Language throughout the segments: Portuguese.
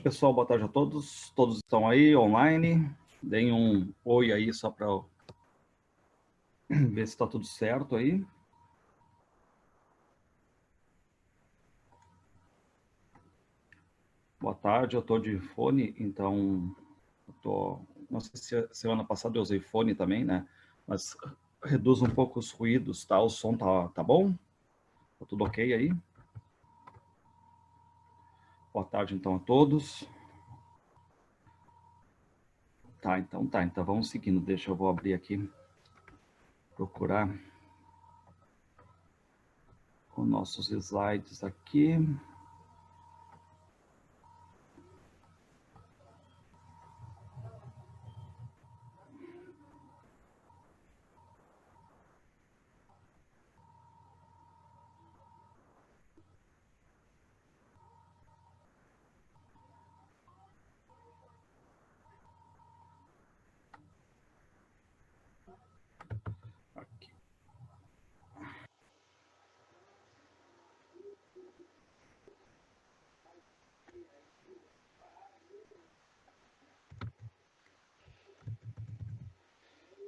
pessoal. Boa tarde a todos. Todos estão aí, online. Deem um oi aí, só para ver se está tudo certo aí. Boa tarde, eu estou de fone, então... Não sei se semana passada eu usei fone também, né? Mas reduz um pouco os ruídos, tá? O som tá bom? Tá tudo ok aí? Boa tarde, então, a todos. Então vamos seguindo. Eu vou abrir aqui, procurar os nossos slides aqui. Aqui.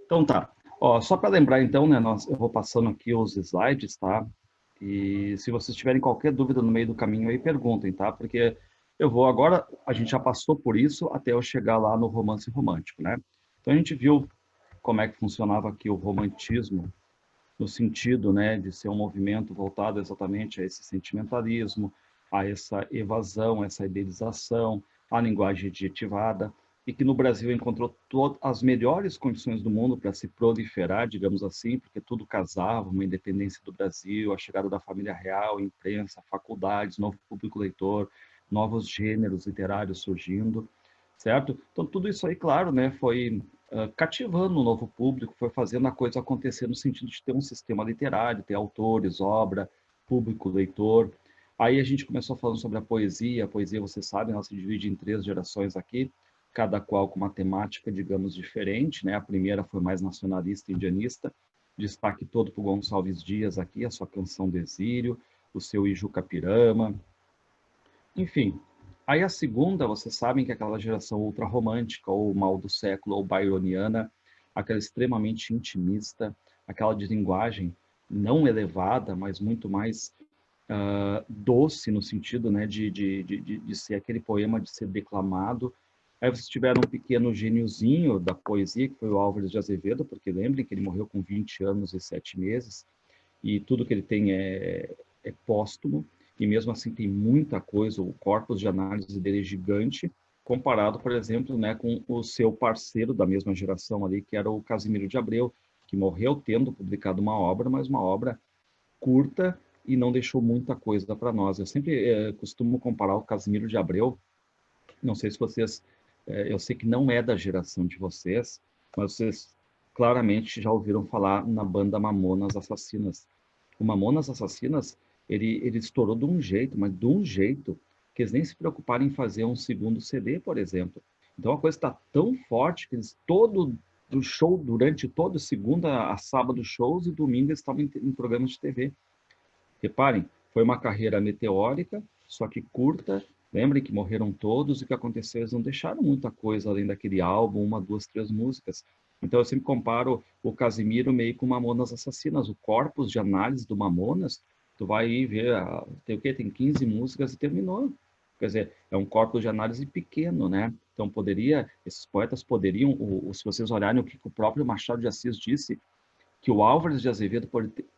Então tá. Ó, só para lembrar então, né, eu vou passando aqui os slides, tá? E se vocês tiverem qualquer dúvida no meio do caminho aí, perguntem, tá? Porque eu vou agora, a gente já passou por isso até eu chegar lá no romance romântico, né? Então a gente viu como é que funcionava aqui o romantismo, no sentido, né, de ser um movimento voltado exatamente a esse sentimentalismo, a essa evasão, essa idealização, a linguagem adjetivada, e que no Brasil encontrou as melhores condições do mundo para se proliferar, digamos assim, porque tudo casava, uma independência do Brasil, a chegada da família real, imprensa, faculdades, novo público leitor, novos gêneros literários surgindo, certo? Então, tudo isso aí, claro, né, foi cativando um novo público, foi fazendo a coisa acontecer no sentido de ter um sistema literário, ter autores, obra, público, leitor. Aí a gente começou falando sobre a poesia. A poesia, você sabe, ela se divide em 3 gerações aqui, cada qual com uma temática, digamos, diferente, né? A primeira foi mais nacionalista, indianista, destaque todo para o Gonçalves Dias aqui, a sua canção do Exílio, o seu Ijucapirama, enfim. Aí a segunda, vocês sabem que é aquela geração ultrarromântica, ou mal do século, ou byroniana, aquela extremamente intimista, aquela de linguagem não elevada, mas muito mais doce, no sentido, né, de ser aquele poema de ser declamado. Aí vocês tiveram um pequeno gêniozinho da poesia, que foi o Álvares de Azevedo, porque lembrem que ele morreu com 20 anos e 7 meses, e tudo que ele tem é póstumo, e mesmo assim tem muita coisa, o corpus de análise dele é gigante, comparado, por exemplo, né, com o seu parceiro da mesma geração ali, que era o Casimiro de Abreu, que morreu tendo publicado uma obra, mas uma obra curta e não deixou muita coisa para nós. Eu sempre costumo comparar o Casimiro de Abreu, não sei se vocês, eu sei que não é da geração de vocês, mas vocês claramente já ouviram falar na banda Mamonas Assassinas. O Mamonas Assassinas, ele estourou de um jeito, mas de um jeito que eles nem se preocuparam em fazer um segundo CD, por exemplo. Então a coisa está tão forte que eles todo do show, durante todo segunda a sábado shows e domingo eles estavam em programas de TV. Reparem, foi uma carreira meteórica, só que curta. Lembrem que morreram todos e o que aconteceu, eles não deixaram muita coisa além daquele álbum, uma, duas, três músicas. Então eu sempre comparo o Casimiro meio com Mamonas Assassinas. O corpus de análise do Mamonas, tu vai ver, tem o quê? Tem 15 músicas e terminou. Quer dizer, é um corpus de análise pequeno, né? Então esses poetas poderiam, se vocês olharem o que o próprio Machado de Assis disse, que o Álvares de Azevedo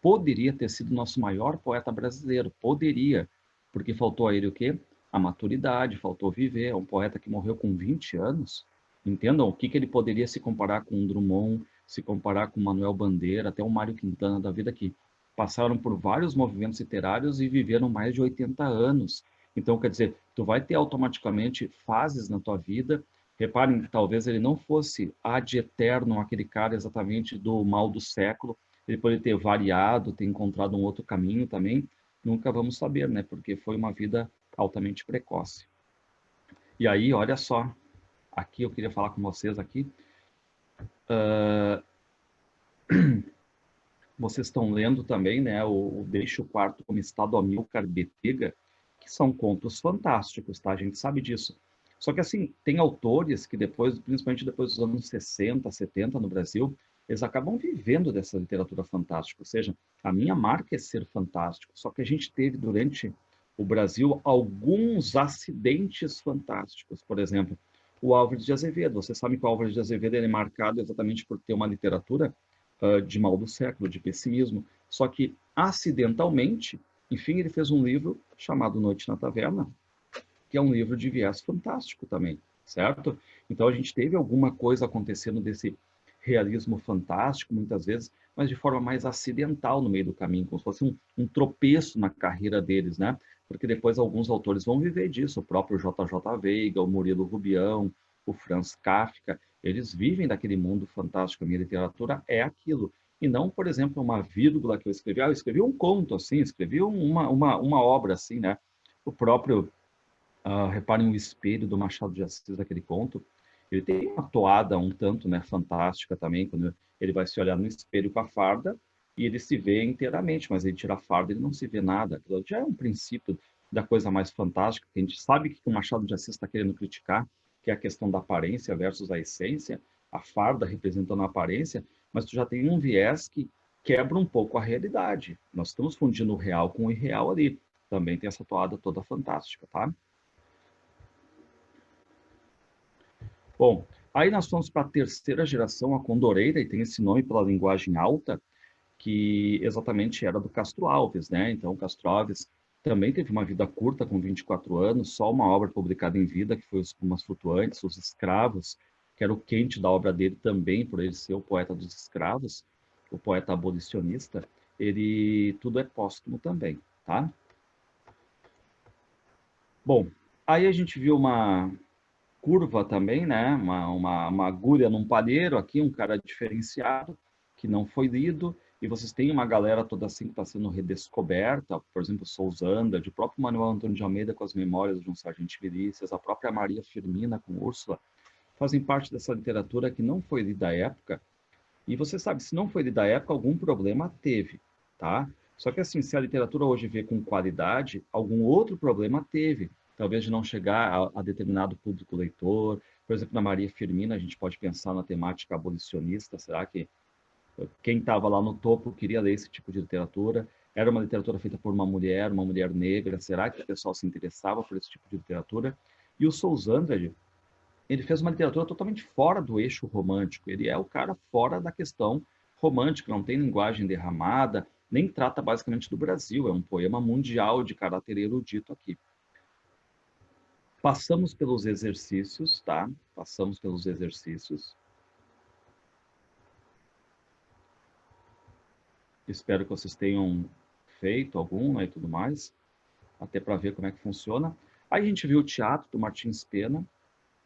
poderia ter sido nosso maior poeta brasileiro, poderia, porque faltou a ele o quê? A maturidade, faltou viver, é um poeta que morreu com 20 anos, entendam o que ele poderia se comparar com o Drummond, se comparar com Manuel Bandeira, até o Mário Quintana da vida, que passaram por vários movimentos literários e viveram mais de 80 anos. Então, quer dizer, tu vai ter automaticamente fases na tua vida. Reparem que talvez ele não fosse ad eternum, aquele cara exatamente do mal do século. Ele pode ter variado, ter encontrado um outro caminho também. Nunca vamos saber, né? Porque foi uma vida altamente precoce. E aí, olha só, aqui eu queria falar com vocês aqui. Vocês estão lendo também, né? O Deixa o Quarto como Estado Amilcar Betega, que são contos fantásticos, tá? A gente sabe disso. Só que, assim, tem autores que depois, principalmente depois dos anos 60, 70 no Brasil, eles acabam vivendo dessa literatura fantástica. Ou seja, a minha marca é ser fantástico. Só que a gente teve, durante o Brasil, alguns acidentes fantásticos. Por exemplo, o Álvares de Azevedo. Você sabe que o Álvares de Azevedo ele é marcado exatamente por ter uma literatura de mal do século, de pessimismo. Só que, acidentalmente, enfim, ele fez um livro chamado Noite na Taverna, que é um livro de viés fantástico também, certo? Então a gente teve alguma coisa acontecendo desse realismo fantástico, muitas vezes, mas de forma mais acidental no meio do caminho, como se fosse um tropeço na carreira deles, né? Porque depois alguns autores vão viver disso, o próprio J.J. Veiga, o Murilo Rubião, o Franz Kafka, eles vivem daquele mundo fantástico. A minha literatura é aquilo. E não, por exemplo, uma vírgula que eu escrevi. Eu escrevi um conto, assim, escrevi uma obra, assim, né? O próprio reparem o espelho do Machado de Assis, daquele conto. Ele tem uma toada um tanto, né, fantástica também, quando ele vai se olhar no espelho com a farda e ele se vê inteiramente, mas ele tira a farda e ele não se vê nada. Aquilo já é um princípio da coisa mais fantástica, que a gente sabe que o Machado de Assis está querendo criticar, que é a questão da aparência versus a essência, a farda representando a aparência, mas tu já tem um viés que quebra um pouco a realidade. Nós estamos fundindo o real com o irreal ali. Também tem essa toada toda fantástica, tá? Bom, aí nós fomos para a terceira geração, a Condoreira, e tem esse nome pela linguagem alta, que exatamente era do Castro Alves, né? Então, Castro Alves também teve uma vida curta, com 24 anos, só uma obra publicada em vida, que foi Os Plumas Flutuantes, Os Escravos, que era o quente da obra dele também, por ele ser o poeta dos escravos, o poeta abolicionista. Ele, tudo é póstumo também, tá? Bom, aí a gente viu uma curva também, né? Uma agulha num palheiro aqui, um cara diferenciado, que não foi lido, e vocês têm uma galera toda assim que está sendo redescoberta, por exemplo, Sousanda, de próprio Manuel Antônio de Almeida com as Memórias de um Sargento de Milícias, a própria Maria Firmina com Úrsula, fazem parte dessa literatura que não foi lida à época, e você sabe, se não foi lida à época, algum problema teve, tá? Só que assim, se a literatura hoje vê com qualidade, algum outro problema teve. Talvez de não chegar a determinado público leitor. Por exemplo, na Maria Firmina, a gente pode pensar na temática abolicionista. Será que quem estava lá no topo queria ler esse tipo de literatura? Era uma literatura feita por uma mulher negra. Será que o pessoal se interessava por esse tipo de literatura? E o Sousandrade, ele fez uma literatura totalmente fora do eixo romântico. Ele é o cara fora da questão romântica, não tem linguagem derramada, nem trata basicamente do Brasil. É um poema mundial de caráter erudito aqui. Passamos pelos exercícios, tá? Passamos pelos exercícios. Espero que vocês tenham feito algum, né, e tudo mais, até para ver como é que funciona. Aí a gente viu o teatro do Martins Pena,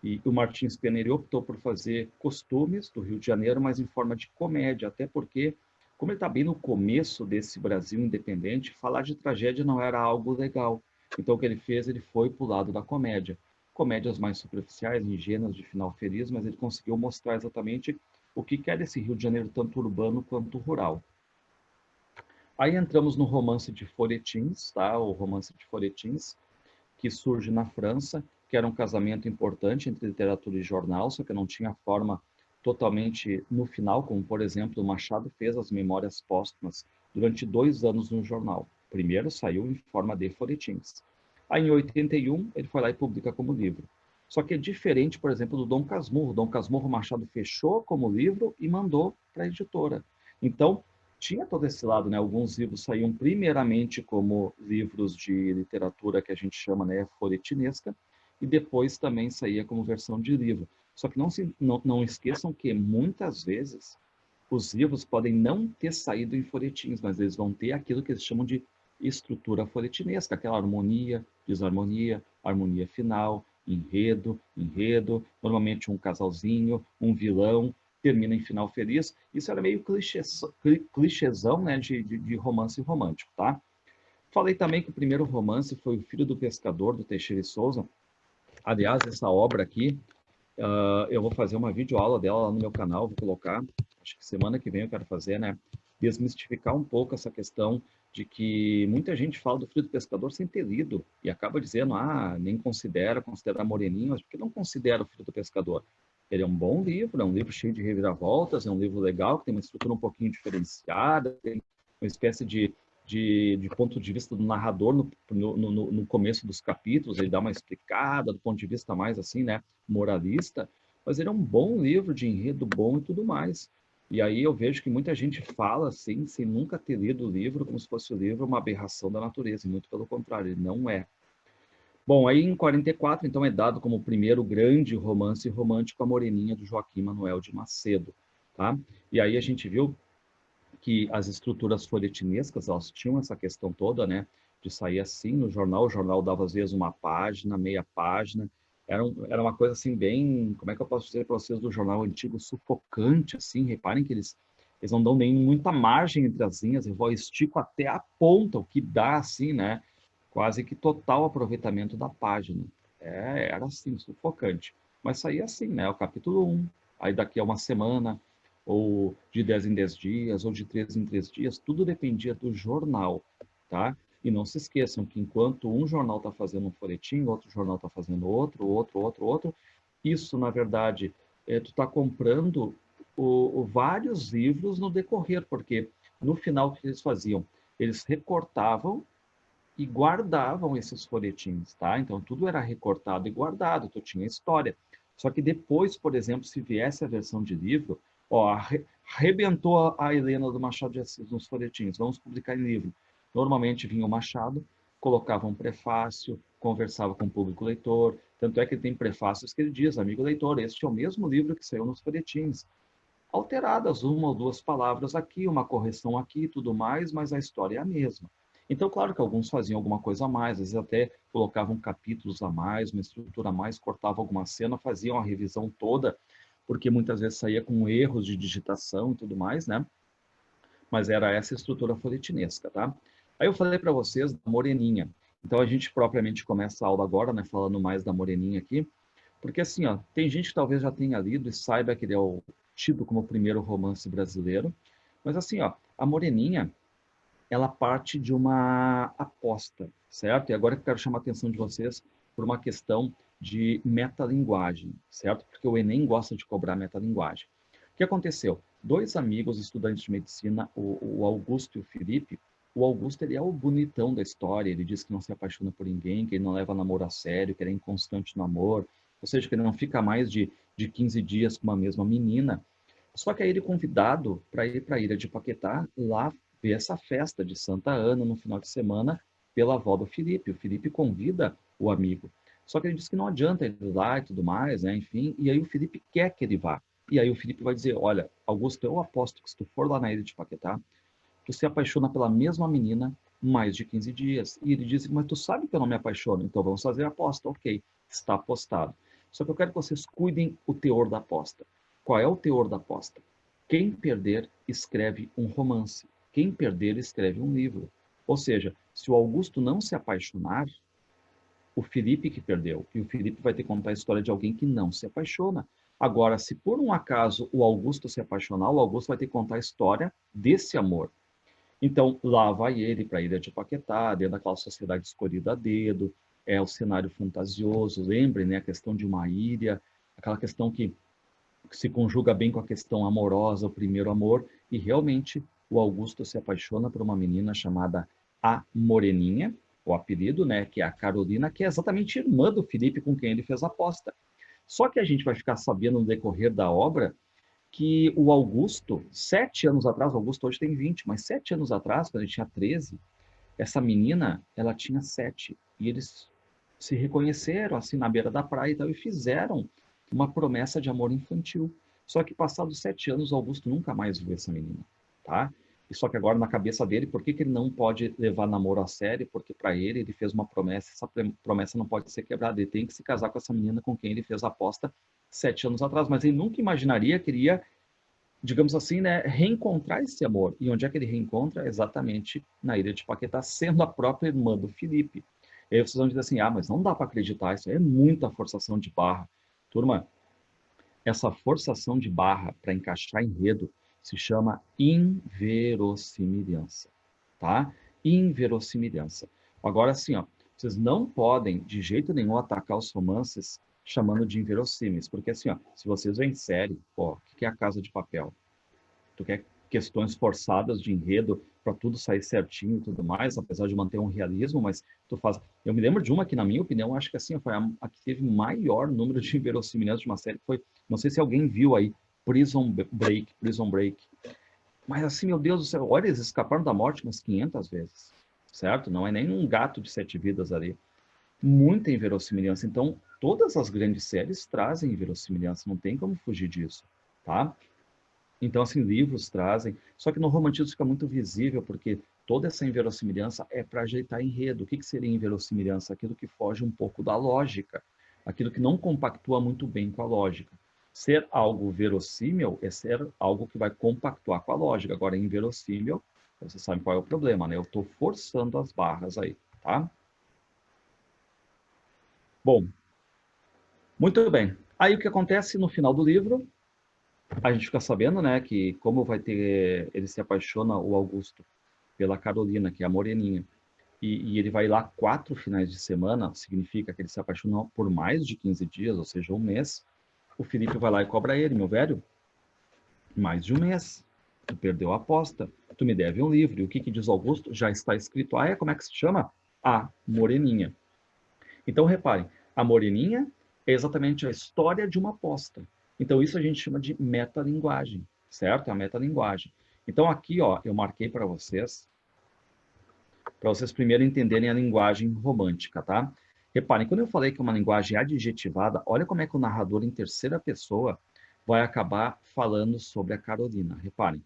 e o Martins Pena ele optou por fazer costumes do Rio de Janeiro, mas em forma de comédia, até porque, como ele está bem no começo desse Brasil independente, falar de tragédia não era algo legal. Então, o que ele fez, ele foi para o lado da comédia. Comédias mais superficiais, ingênuas, de final feliz, mas ele conseguiu mostrar exatamente o que era esse Rio de Janeiro, tanto urbano quanto rural. Aí entramos no romance de folhetins, tá? O romance de folhetins, que surge na França, que era um casamento importante entre literatura e jornal, só que não tinha forma totalmente no final, como, por exemplo, o Machado fez as Memórias Póstumas durante 2 anos no jornal. Primeiro saiu em forma de folhetins. Aí, em 81, ele foi lá e publica como livro. Só que é diferente, por exemplo, do Dom Casmurro. Dom Casmurro, Machado fechou como livro e mandou para a editora. Então, tinha todo esse lado, né? Alguns livros saíam primeiramente como livros de literatura que a gente chama, né, folhetinesca, e depois também saía como versão de livro. Só que não esqueçam que muitas vezes os livros podem não ter saído em folhetins, mas eles vão ter aquilo que eles chamam de estrutura folhetinesca, aquela harmonia, desarmonia, harmonia final, enredo, enredo, normalmente um casalzinho, um vilão, termina em final feliz. Isso era meio clichêzão, né, de romance romântico, tá? Falei também que o primeiro romance foi O Filho do Pescador, do Teixeira e Souza. Aliás, essa obra aqui, eu vou fazer uma videoaula dela lá no meu canal, vou colocar, acho que semana que vem eu quero fazer, né? Desmistificar um pouco essa questão de que muita gente fala do Filho do Pescador sem ter lido e acaba dizendo, nem considera Moreninha, mas por que não considera o Filho do Pescador? Ele é um bom livro, é um livro cheio de reviravoltas, é um livro legal, que tem uma estrutura um pouquinho diferenciada, tem uma espécie de ponto de vista do narrador no começo dos capítulos, ele dá uma explicada do ponto de vista mais assim, né, moralista, mas ele é um bom livro de enredo bom e tudo mais. E aí eu vejo que muita gente fala assim, sem nunca ter lido o livro, como se fosse o livro uma aberração da natureza, e muito pelo contrário, ele não é. Bom, aí em 44, então, é dado como o primeiro grande romance romântico A Moreninha, do Joaquim Manuel de Macedo, tá? E aí a gente viu que as estruturas folhetinescas, elas tinham essa questão toda, né, de sair assim no jornal, o jornal dava às vezes uma página, meia página, era uma coisa assim bem, como é que eu posso dizer para vocês, do jornal antigo, sufocante, assim, reparem que eles não dão nem muita margem entre as linhas, eu vou estico até a ponta, o que dá, assim, né, quase que total aproveitamento da página. Era assim, sufocante. Mas saía assim, né, o capítulo 1, aí daqui a uma semana, ou de 10 em 10 dias, ou de 3 em 3 dias, tudo dependia do jornal, tá? E não se esqueçam que enquanto um jornal está fazendo um folhetim, outro jornal está fazendo outro, isso, na verdade, tu está comprando vários livros no decorrer, porque no final o que eles faziam? Eles recortavam e guardavam esses folhetins, tá? Então tudo era recortado e guardado, tu tinha história. Só que depois, por exemplo, se viesse a versão de livro, ó, arrebentou a Helena do Machado de Assis nos folhetins, vamos publicar em livro. Normalmente vinha o Machado, colocava um prefácio, conversava com o público leitor, tanto é que tem prefácios que ele diz, amigo leitor, este é o mesmo livro que saiu nos folhetins. Alteradas uma ou duas palavras aqui, uma correção aqui e tudo mais, mas a história é a mesma. Então, claro que alguns faziam alguma coisa a mais, às vezes até colocavam capítulos a mais, uma estrutura a mais, cortavam alguma cena, faziam a revisão toda, porque muitas vezes saía com erros de digitação e tudo mais, né? Mas era essa estrutura folhetinesca, tá? Aí eu falei para vocês da Moreninha. Então a gente propriamente começa a aula agora, né, falando mais da Moreninha aqui, porque assim, ó, tem gente que talvez já tenha lido e saiba que ele é tido como o primeiro romance brasileiro, mas assim, ó, a Moreninha, ela parte de uma aposta, certo? E agora eu quero chamar a atenção de vocês por uma questão de metalinguagem, certo? Porque o Enem gosta de cobrar metalinguagem. O que aconteceu? Dois amigos estudantes de medicina, o Augusto e o Felipe. O Augusto, ele é o bonitão da história, ele diz que não se apaixona por ninguém, que ele não leva namoro a sério, que ele é inconstante no amor, ou seja, que ele não fica mais de 15 dias com uma mesma menina. Só que aí ele é convidado para ir para a ilha de Paquetá, lá ver essa festa de Santa Ana no final de semana pela avó do Felipe. O Felipe convida o amigo. Só que ele diz que não adianta ele ir lá e tudo mais, né? Enfim, e aí o Felipe quer que ele vá. E aí o Felipe vai dizer, olha, Augusto, eu aposto que se tu for lá na ilha de Paquetá, tu se apaixona pela mesma menina mais de 15 dias. E ele diz, mas tu sabe que eu não me apaixono, então vamos fazer a aposta. Ok, está apostado. Só que eu quero que vocês cuidem o teor da aposta. Qual é o teor da aposta? Quem perder, escreve um romance. Quem perder, escreve um livro. Ou seja, se o Augusto não se apaixonar, o Felipe que perdeu. E o Felipe vai ter que contar a história de alguém que não se apaixona. Agora, se por um acaso o Augusto se apaixonar, o Augusto vai ter que contar a história desse amor. Então, lá vai ele para a Ilha de Paquetá, dentro daquela sociedade escolhida a dedo, é o cenário fantasioso, lembrem, né, a questão de uma ilha, aquela questão que se conjuga bem com a questão amorosa, o primeiro amor, e realmente o Augusto se apaixona por uma menina chamada A Moreninha, o apelido, né, que é a Carolina, que é exatamente irmã do Felipe com quem ele fez a aposta. Só que a gente vai ficar sabendo no decorrer da obra que o Augusto, 7 anos atrás, o Augusto hoje tem 20, mas 7 anos atrás, quando ele tinha 13, essa menina, ela tinha 7. E eles se reconheceram, assim, na beira da praia e tal, e fizeram uma promessa de amor infantil. Só que passados 7 anos, o Augusto nunca mais viu essa menina, tá? E só que agora, na cabeça dele, por que que ele não pode levar namoro a sério? Porque para ele fez uma promessa, essa promessa não pode ser quebrada. Ele tem que se casar com essa menina com quem ele fez a aposta 7 anos atrás. Mas ele nunca imaginaria que ele ia, digamos assim, né, reencontrar esse amor. E onde é que ele reencontra? Exatamente na ilha de Paquetá, sendo a própria irmã do Felipe. E aí vocês vão dizer assim, mas não dá para acreditar, isso é muita forçação de barra. Turma, essa forçação de barra para encaixar enredo se chama inverossimilhança, tá? inverossimilhança. Agora, assim, ó, vocês não podem, de jeito nenhum, atacar os romances chamando de inverossímeis, porque assim, ó, se vocês veem série, ó, o que é a Casa de Papel? Tu quer questões forçadas de enredo para tudo sair certinho e tudo mais, apesar de manter um realismo, mas tu faz. Eu me lembro de uma que, na minha opinião, acho que assim foi a que teve maior número de inverossimilhança de uma série, que foi, não sei se alguém viu aí, Prison Break. Mas assim, meu Deus do céu, olha, eles escaparam da morte umas 500 vezes, certo? Não é nem um gato de 7 vidas ali. Muita inverossimilhança. Então, todas as grandes séries trazem inverossimilhança, não tem como fugir disso, tá? Então, assim, livros trazem, só que no romantismo fica muito visível, porque toda essa inverossimilhança é para ajeitar enredo. O que seria inverossimilhança? Aquilo que foge um pouco da lógica, aquilo que não compactua muito bem com a lógica. Ser algo verossímil é ser algo que vai compactuar com a lógica. Agora, inverossímil, você sabe qual é o problema, né? Eu estou forçando as barras aí, tá? Bom, muito bem. Aí o que acontece no final do livro? A gente fica sabendo, né, que como vai ter, ele se apaixona, o Augusto, pela Carolina, que é a moreninha, e ele vai lá 4 finais de semana, significa que ele se apaixonou por mais de 15 dias, ou seja, um mês. O Felipe vai lá e cobra ele, meu velho, mais de um mês. Tu perdeu a aposta, tu me deve um livro. E o que que diz o Augusto? Já está escrito. Ah, é? Como é que se chama? A Moreninha. Então, reparem, a Moreninha é exatamente a história de uma aposta. Então, isso a gente chama de metalinguagem, certo? É a metalinguagem. Então, aqui, ó, eu marquei para vocês primeiro entenderem a linguagem romântica, tá? Reparem, quando eu falei que é uma linguagem adjetivada, olha como é que o narrador em terceira pessoa vai acabar falando sobre a Carolina. Reparem,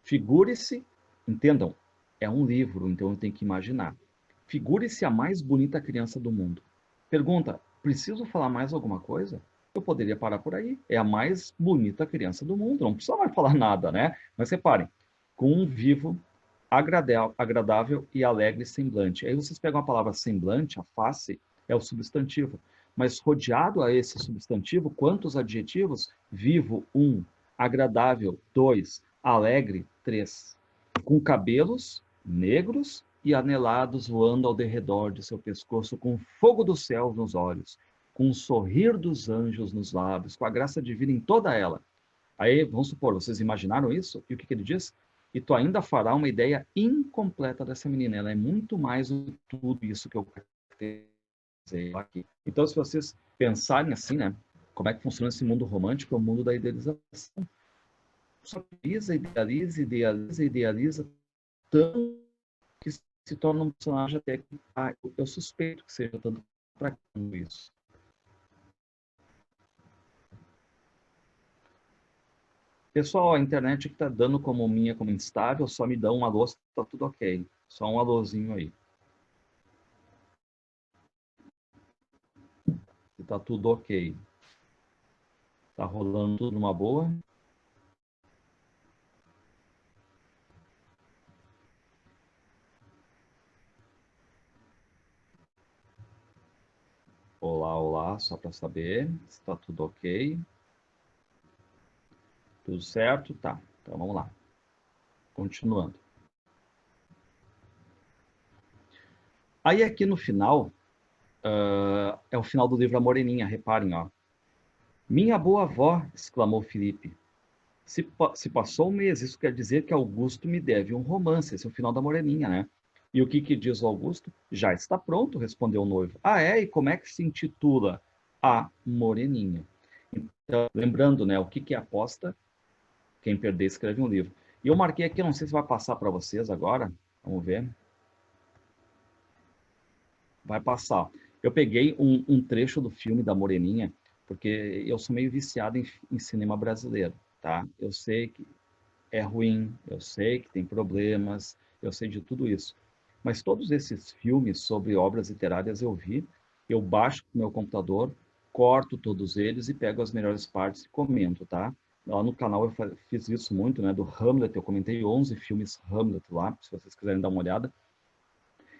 figure-se, entendam, é um livro, então eu tenho que imaginar. Figure-se a mais bonita criança do mundo. Pergunta, preciso falar mais alguma coisa? Eu poderia parar por aí. É a mais bonita criança do mundo, não precisa mais falar nada, né? Mas reparem, com um vivo, agradável e alegre semblante. Aí vocês pegam a palavra semblante, a face, é o substantivo. Mas rodeado a esse substantivo, quantos adjetivos? Vivo, 1. Agradável, 2. Alegre, 3. Com cabelos negros e anelados voando ao derredor de seu pescoço, com fogo do céu nos olhos, com o sorrir dos anjos nos lábios, com a graça divina em toda ela. Aí, vamos supor, vocês imaginaram isso? E o que, que ele diz? E tu ainda fará uma ideia incompleta dessa menina. Ela é muito mais do que tudo isso que eu dizer aqui. Então, se vocês pensarem assim, né? Como é que funciona esse mundo romântico? É o mundo da idealização. Só idealiza, idealiza, idealiza, idealiza, tanto que se torna um personagem até que eu suspeito que seja tanto para isso. Pessoal, a internet que está dando como minha como instável, só me dá um alô se tá tudo ok. Só um alôzinho aí. Se tá tudo ok. Tá rolando tudo numa boa. Olá, olá, só para saber se tá tudo ok. Tudo certo? Tá. Então vamos lá. Continuando. Aí aqui no final, é o final do livro A Moreninha, reparem, ó. Minha boa avó, exclamou Felipe. Se passou um mês, isso quer dizer que Augusto me deve um romance. Esse é o final da Moreninha, né? E o que que diz o Augusto? Já está pronto, respondeu o noivo. Ah, é? E como é que se intitula? A Moreninha. Então, lembrando, né, o que que é aposta? Quem perder, escreve um livro. E eu marquei aqui, não sei se vai passar para vocês agora. Vamos ver. Vai passar. Eu peguei um trecho do filme da Moreninha, porque eu sou meio viciado em cinema brasileiro, tá? Eu sei que é ruim, eu sei que tem problemas, eu sei de tudo isso. Mas todos esses filmes sobre obras literárias eu vi, eu baixo no meu computador, corto todos eles e pego as melhores partes e comento, tá? Lá no canal eu fiz isso muito, né? Do Hamlet, eu comentei 11 filmes Hamlet lá, se vocês quiserem dar uma olhada.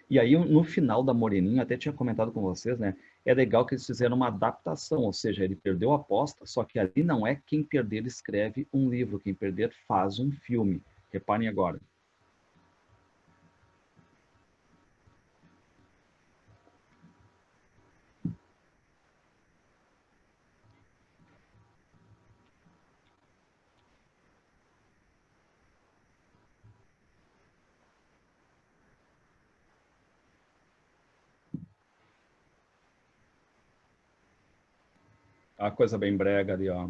E aí, no final da Moreninha, até tinha comentado com vocês, né? É legal que eles fizeram uma adaptação, ou seja, ele perdeu a aposta, só que ali não é quem perder escreve um livro, quem perder faz um filme. Reparem agora. A coisa bem brega ali, ó.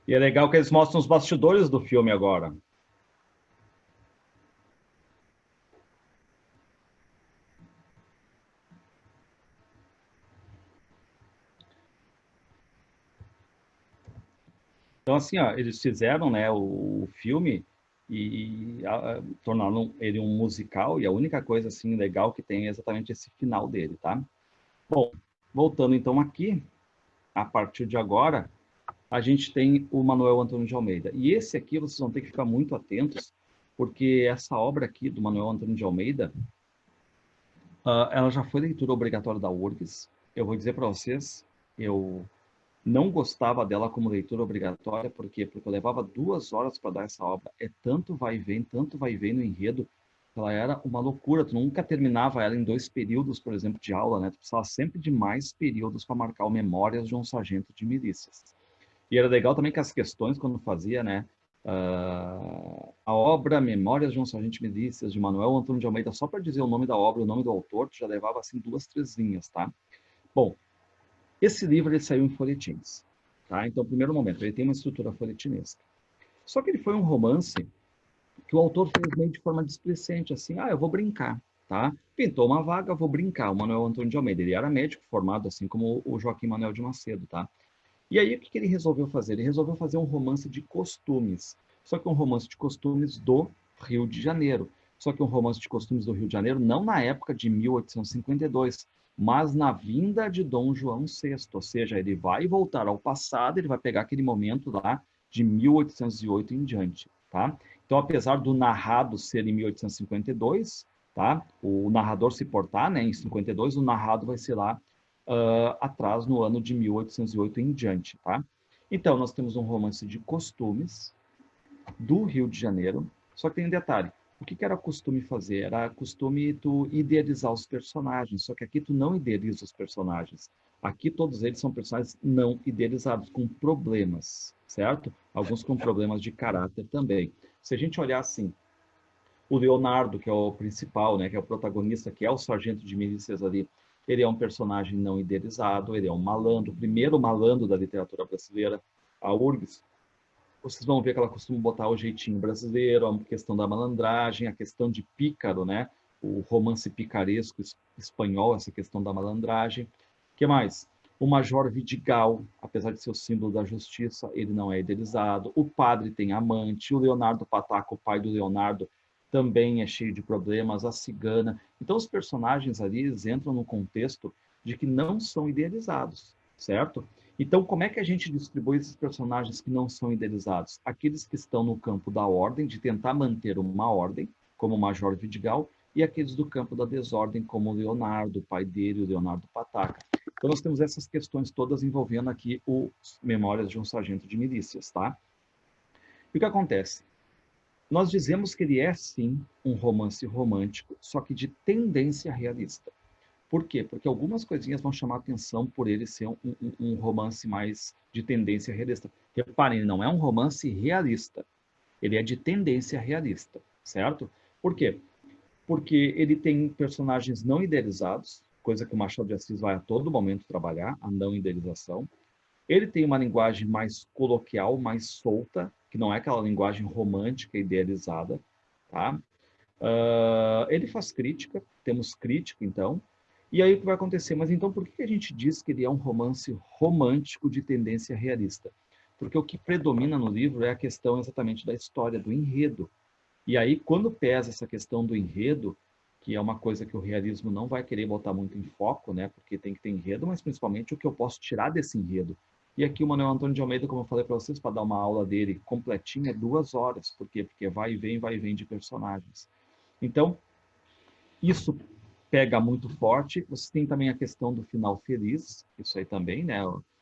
E é legal que eles mostram os bastidores do filme agora. Então, assim, ó, eles fizeram, né, o filme e tornaram ele um musical, e a única coisa, assim, legal que tem é exatamente esse final dele, tá? Bom, voltando então aqui, a partir de agora, a gente tem o Manuel Antônio de Almeida. E esse aqui vocês vão ter que ficar muito atentos, porque essa obra aqui do Manuel Antônio de Almeida, ela já foi leitura obrigatória da URGS. Eu vou dizer para vocês, eu não gostava dela como leitura obrigatória, por quê? Porque eu levava 2 horas para dar essa obra. É tanto vai e vem no enredo, ela era uma loucura. Tu nunca terminava ela em 2 períodos, por exemplo, de aula, né? Tu precisava sempre de mais períodos para marcar o Memórias de um Sargento de Milícias. E era legal também que as questões, quando fazia, né? A obra Memórias de um Sargento de Milícias, de Manuel Antônio de Almeida, só para dizer o nome da obra, o nome do autor, tu já levava assim 2, 3 linhas, tá? Bom, esse livro ele saiu em folhetins, tá? Então, primeiro momento, ele tem uma estrutura folhetinesca. Só que ele foi um romance que o autor fez meio de forma displicente, assim, eu vou brincar, tá? Pintou uma vaga, vou brincar. O Manuel Antônio de Almeida, ele era médico formado, assim como o Joaquim Manuel de Macedo, tá? E aí, o que ele resolveu fazer? Ele resolveu fazer um romance de costumes, só que um romance de costumes do Rio de Janeiro. Só que um romance de costumes do Rio de Janeiro, não na época de 1852, mas na vinda de Dom João VI, ou seja, ele vai voltar ao passado, ele vai pegar aquele momento lá de 1808 em diante, tá? Então, apesar do narrado ser em 1852, tá? O narrador se portar, né, em 52, o narrado vai ser lá atrás, no ano de 1808 em diante, tá? Então, nós temos um romance de costumes do Rio de Janeiro, só que tem um detalhe. O que era costume fazer? Era costume tu idealizar os personagens, só que aqui tu não idealiza os personagens. Aqui todos eles são personagens não idealizados, com problemas, certo? Alguns com problemas de caráter também. Se a gente olhar assim, o Leonardo, que é o principal, né, que é o protagonista, que é o sargento de milícias ali, ele é um personagem não idealizado, ele é um malandro, o primeiro malandro da literatura brasileira, a URGS. Vocês vão ver que ela costuma botar o jeitinho brasileiro, a questão da malandragem, a questão de pícaro, né? O romance picaresco espanhol, essa questão da malandragem. O que mais? O Major Vidigal, apesar de ser o símbolo da justiça, ele não é idealizado. O padre tem amante. O Leonardo Pataco, o pai do Leonardo, também é cheio de problemas. A cigana. Então, os personagens ali eles entram no contexto de que não são idealizados, certo? Então, como é que a gente distribui esses personagens que não são idealizados? Aqueles que estão no campo da ordem, de tentar manter uma ordem, como o Major Vidigal, e aqueles do campo da desordem, como o Leonardo, o pai dele, o Leonardo Pataca. Então, nós temos essas questões todas envolvendo aqui os Memórias de um Sargento de Milícias, tá? E o que acontece? Nós dizemos que ele é, sim, um romance romântico, só que de tendência realista. Por quê? Porque algumas coisinhas vão chamar atenção por ele ser um romance mais de tendência realista. Reparem, não é um romance realista, ele é de tendência realista, certo? Por quê? Porque ele tem personagens não idealizados, coisa que o Machado de Assis vai a todo momento trabalhar, a não idealização. Ele tem uma linguagem mais coloquial, mais solta, que não é aquela linguagem romântica idealizada, tá? Ele faz crítica, temos crítica, então. E aí o que vai acontecer? Mas então por que a gente diz que ele é um romance romântico de tendência realista? Porque o que predomina no livro é a questão exatamente da história, do enredo. E aí, quando pesa essa questão do enredo, que é uma coisa que o realismo não vai querer botar muito em foco, né? Porque tem que ter enredo, mas principalmente o que eu posso tirar desse enredo. E aqui o Manuel Antônio de Almeida, como eu falei para vocês, para dar uma aula dele completinha, é 2 horas. Por quê? Porque vai e vem de personagens. Então, isso pega muito forte. Você tem também a questão do final feliz, isso aí também, né?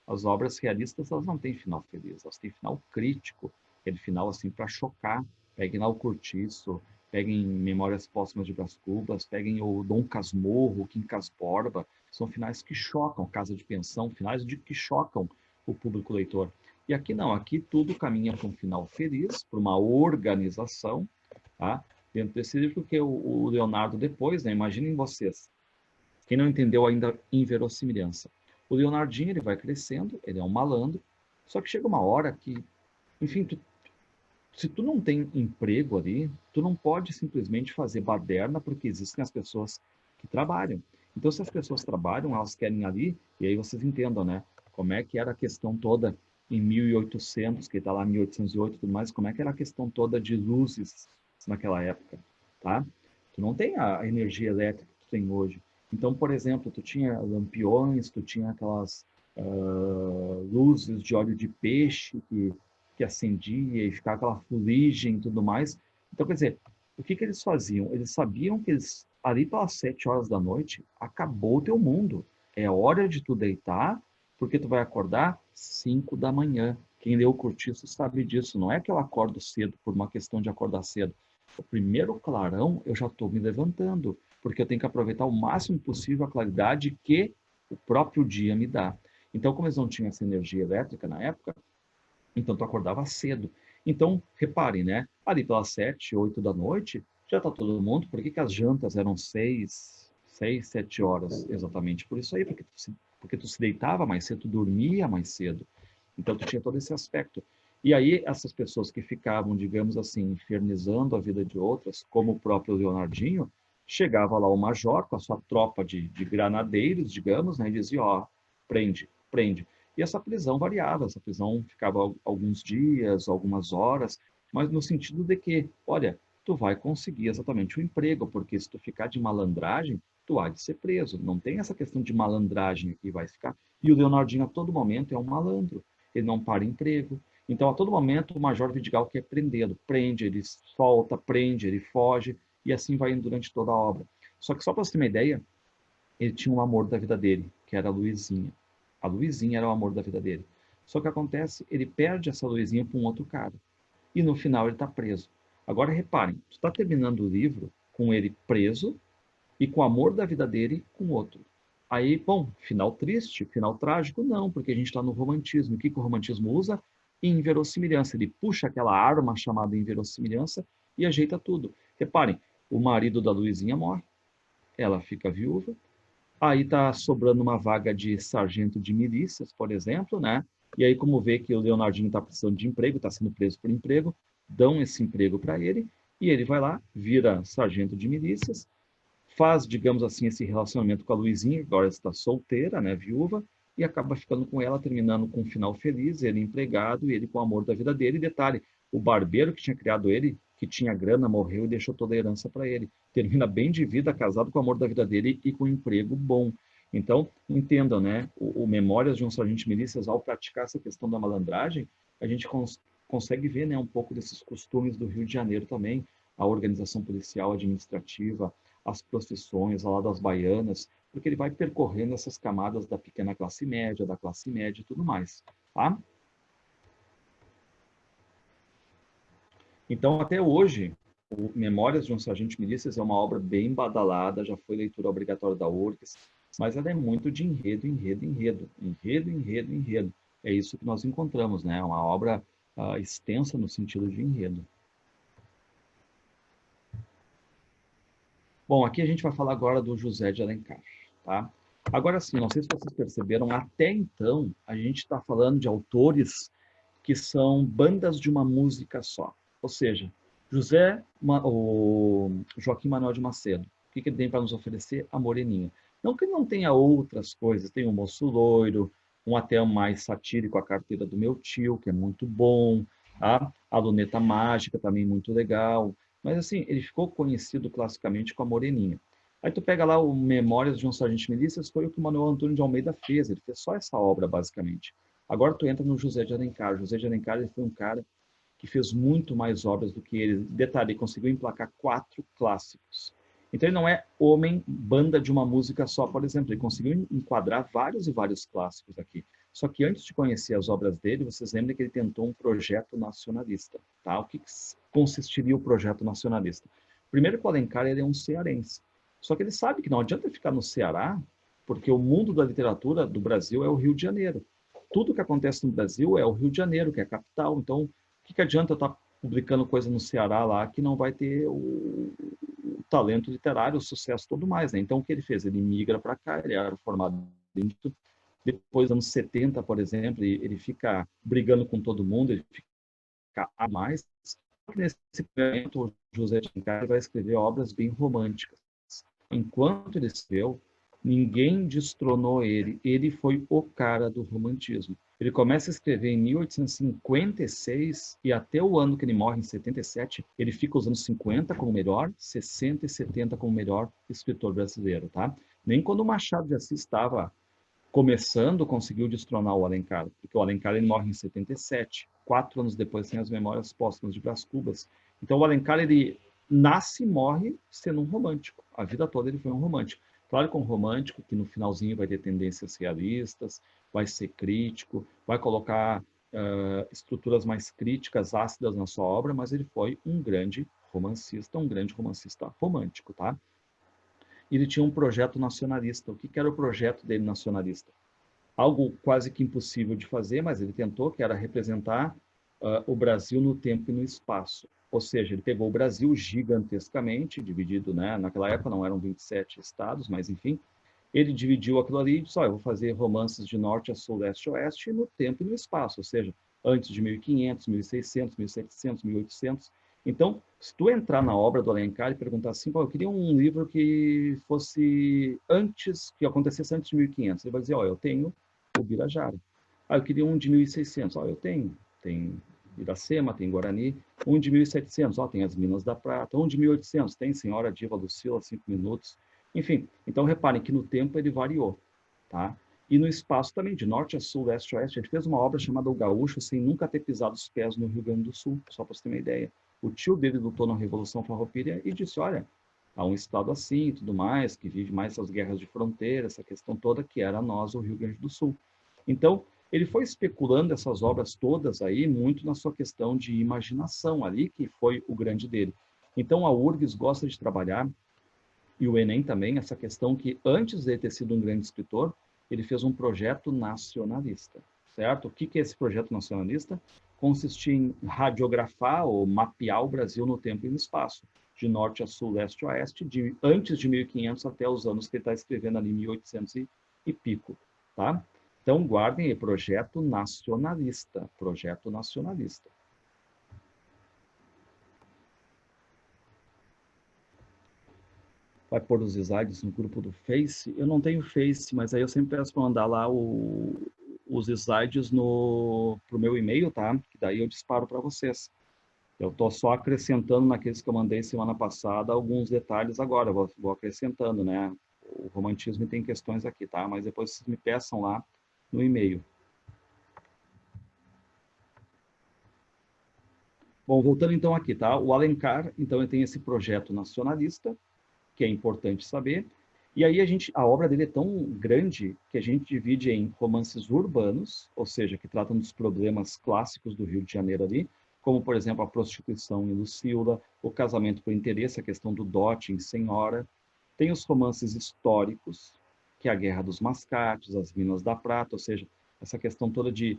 As obras realistas, elas não têm final feliz, elas têm final crítico, aquele final assim para chocar. Peguem lá o Cortiço, peguem Memórias Póstumas de Brás Cubas, peguem o Dom Casmurro, o Quincas Borba, são finais que chocam, Casa de Pensão, finais de que chocam o público leitor. E aqui não, aqui tudo caminha para um final feliz, para uma organização, tá? Dentro desse livro, porque o Leonardo depois, né, imaginem vocês, Quem não entendeu ainda inverossimilhança? O Leonardinho, ele vai crescendo, ele é um malandro, só que chega uma hora que, enfim, se tu não tem emprego ali, tu não pode simplesmente fazer baderna, porque existem as pessoas que trabalham. Então, se as pessoas trabalham, elas querem ali, e aí vocês entendam, né? Como é que era a questão toda em 1800, que está lá em 1808 e tudo mais, como é que era a questão toda de luzes naquela época, tá? Tu não tem a energia elétrica que tu tem hoje. Então, por exemplo, tu tinha lampiões, tu tinha aquelas luzes de óleo de peixe que acendia e ficava aquela fuligem e tudo mais. Então, quer dizer, o que que eles faziam? Eles sabiam que eles, ali pelas 7 horas da noite, acabou o teu mundo. É hora de tu deitar, porque tu vai acordar 5 da manhã. Quem leu o Cortiço sabe disso. Não é que eu acordo cedo por uma questão de acordar cedo. O primeiro clarão, eu já estou me levantando, porque eu tenho que aproveitar o máximo possível a claridade que o próprio dia me dá. Então, como eles não tinham essa energia elétrica na época, então tu acordava cedo. Então, reparem, né? Ali pelas 7, 8 da noite, já está todo mundo. Por que que as jantas eram 6, 7 horas? Exatamente por isso aí, porque tu se deitava mais cedo, tu dormia mais cedo. Então, tu tinha todo esse aspecto. E aí, essas pessoas que ficavam, digamos assim, infernizando a vida de outras, como o próprio Leonardinho, chegava lá o major com a sua tropa de granadeiros, digamos, né, e dizia, ó, prende, prende. E essa prisão variava, essa prisão ficava alguns dias, algumas horas, mas no sentido de que, olha, tu vai conseguir exatamente o emprego, porque se tu ficar de malandragem, tu há de ser preso. Não tem essa questão de malandragem aqui, vai ficar. E o Leonardinho a todo momento é um malandro, ele não para emprego. Então, a todo momento, o Major Vidigal quer prendê-lo. Prende, ele solta, prende, ele foge, e assim vai indo durante toda a obra. Só que só para você ter uma ideia, ele tinha um amor da vida dele, que era a Luizinha. A Luizinha era o amor da vida dele. Só que acontece, ele perde essa Luizinha para um outro cara. E no final ele está preso. Agora reparem, tu está terminando o livro com ele preso e com o amor da vida dele com outro. Aí, bom, final triste, final trágico, não, porque a gente está no romantismo. O que, que o romantismo usa? Inverossimilhança. Ele puxa aquela arma chamada inverossimilhança e ajeita tudo. Reparem, o marido da Luizinha morre, ela fica viúva, aí está sobrando uma vaga de sargento de milícias, por exemplo, né? E aí, como vê que o Leonardinho está precisando de emprego, está sendo preso por emprego, dão esse emprego para ele, e ele vai lá, vira sargento de milícias, faz, digamos assim, esse relacionamento com a Luizinha, agora está solteira, né, viúva, e acaba ficando com ela, terminando com um final feliz, ele empregado e ele com o amor da vida dele. E detalhe, o barbeiro que tinha criado ele, que tinha grana, morreu e deixou toda a herança para ele. Termina bem de vida, casado com o amor da vida dele e com um emprego bom. Então, entendam, né? O Memórias de um Sargento de Milícias, ao praticar essa questão da malandragem, a gente consegue ver, né, um pouco desses costumes do Rio de Janeiro também, a organização policial administrativa, as profissões lá das baianas, porque ele vai percorrendo essas camadas da pequena classe média, da classe média e tudo mais, tá? Então, até hoje, o Memórias de um Sargento de Milícias é uma obra bem badalada, já foi leitura obrigatória da URGS, mas ela é muito de enredo, enredo, enredo, enredo, enredo, enredo. É isso que nós encontramos, né? Uma obra extensa no sentido de enredo. Bom, aqui a gente vai falar agora do José de Alencar, tá? Agora sim, não sei se vocês perceberam, até então a gente está falando de autores que são bandas de uma música só. Ou seja, o Joaquim Manuel de Macedo, o que ele tem para nos oferecer? A Moreninha. Não que ele não tenha outras coisas, tem o Moço Loiro, um até mais satírico, A Carteira do Meu Tio, que é muito bom, tá? A Luneta Mágica, também muito legal. Mas assim, ele ficou conhecido classicamente com a Moreninha. Aí tu pega lá o Memórias de um Sargento de Milícias, foi o que o Manuel Antônio de Almeida fez, ele fez só essa obra, basicamente. Agora tu entra no José de Alencar. José de Alencar ele foi um cara que fez muito mais obras do que ele. Detalhe, ele conseguiu emplacar 4 clássicos. Então ele não é homem, banda de uma música só, por exemplo. Ele conseguiu enquadrar vários e vários clássicos aqui. Só que antes de conhecer as obras dele, vocês lembram que ele tentou um projeto nacionalista. Tá? O que consistiria o projeto nacionalista? Primeiro que o Alencar ele é um cearense. Só que ele sabe que não adianta ficar no Ceará, porque o mundo da literatura do Brasil é o Rio de Janeiro. Tudo que acontece no Brasil é o Rio de Janeiro, que é a capital. Então, o que adianta eu estar publicando coisa no Ceará lá que não vai ter talento literário, o sucesso todo mais, né? Então, o que ele fez? Ele migra para cá, ele era formado em depois dos anos 70, por exemplo, ele fica brigando com todo mundo, ele fica a mais. Nesse momento, o José de Alencar vai escrever obras bem românticas. Enquanto ele escreveu, ninguém destronou ele. Ele foi o cara do romantismo. Ele começa a escrever em 1856 e até o ano que ele morre, em 77, ele fica os anos 50 como melhor, 60 e 70 como melhor escritor brasileiro, tá? Nem quando o Machado de Assis estava começando, conseguiu destronar o Alencar, porque o Alencar ele morre em 77, 4 anos depois tem as Memórias Póstumas de Brás Cubas. Então o Alencar ele nasce e morre sendo um romântico. A vida toda ele foi um romântico. Claro que um romântico que no finalzinho vai ter tendências realistas, vai ser crítico, vai colocar estruturas mais críticas, ácidas na sua obra, mas ele foi um grande romancista romântico, tá? Ele tinha um projeto nacionalista. O que era o projeto dele nacionalista? Algo quase que impossível de fazer, mas ele tentou, que era representar o Brasil no tempo e no espaço. Ou seja, ele pegou o Brasil gigantescamente, dividido, né? Naquela época não eram 27 estados, mas enfim, ele dividiu aquilo ali e disse, eu vou fazer romances de norte a sul, leste a oeste, no tempo e no espaço, ou seja, antes de 1500, 1600, 1700, 1800. Então, se tu entrar na obra do Alencar e perguntar assim, eu queria um livro que fosse antes, que acontecesse antes de 1500, ele vai dizer, eu tenho o Birajara. Eu queria um de 1600, eu tenho, tem Iracema, tem Guarani, um de 1700, tem as Minas da Prata, um de 1800, tem Senhora Diva Lucila, 5 minutos, enfim, então reparem que no tempo ele variou, tá? E no espaço também, de norte a sul, leste a oeste, ele fez uma obra chamada O Gaúcho sem nunca ter pisado os pés no Rio Grande do Sul, só para você ter uma ideia. O tio dele lutou na Revolução Farroupilha e disse, olha, há um estado assim e tudo mais, que vive mais essas guerras de fronteira, essa questão toda que era nós, o Rio Grande do Sul. Então, ele foi especulando essas obras todas aí, muito na sua questão de imaginação ali, que foi o grande dele. Então, a URGS gosta de trabalhar e o Enem também, essa questão que antes de ter sido um grande escritor, ele fez um projeto nacionalista, certo? O que é esse projeto nacionalista? Consistia em radiografar ou mapear o Brasil no tempo e no espaço, de norte a sul, leste a oeste, antes de 1500 até os anos que ele está escrevendo ali, 1800 e pico, tá? Então, guardem aí, projeto nacionalista, projeto nacionalista. Vai pôr os slides no grupo do Face. Eu não tenho Face, mas aí eu sempre peço para mandar lá os slides pro meu e-mail, tá? Que daí eu disparo para vocês. Eu estou só acrescentando naqueles que eu mandei semana passada alguns detalhes agora. Vou acrescentando, né? O romantismo tem questões aqui, tá? Mas depois vocês me peçam lá no e-mail. Bom, voltando então aqui, tá? O Alencar, então, ele tem esse projeto nacionalista, que é importante saber. E aí a obra dele é tão grande que a gente divide em romances urbanos, ou seja, que tratam dos problemas clássicos do Rio de Janeiro ali, como, por exemplo, a prostituição em Lucila, o casamento por interesse, a questão do dote em Senhora. Tem os romances históricos, que é a Guerra dos Mascates, as Minas da Prata, ou seja, essa questão toda de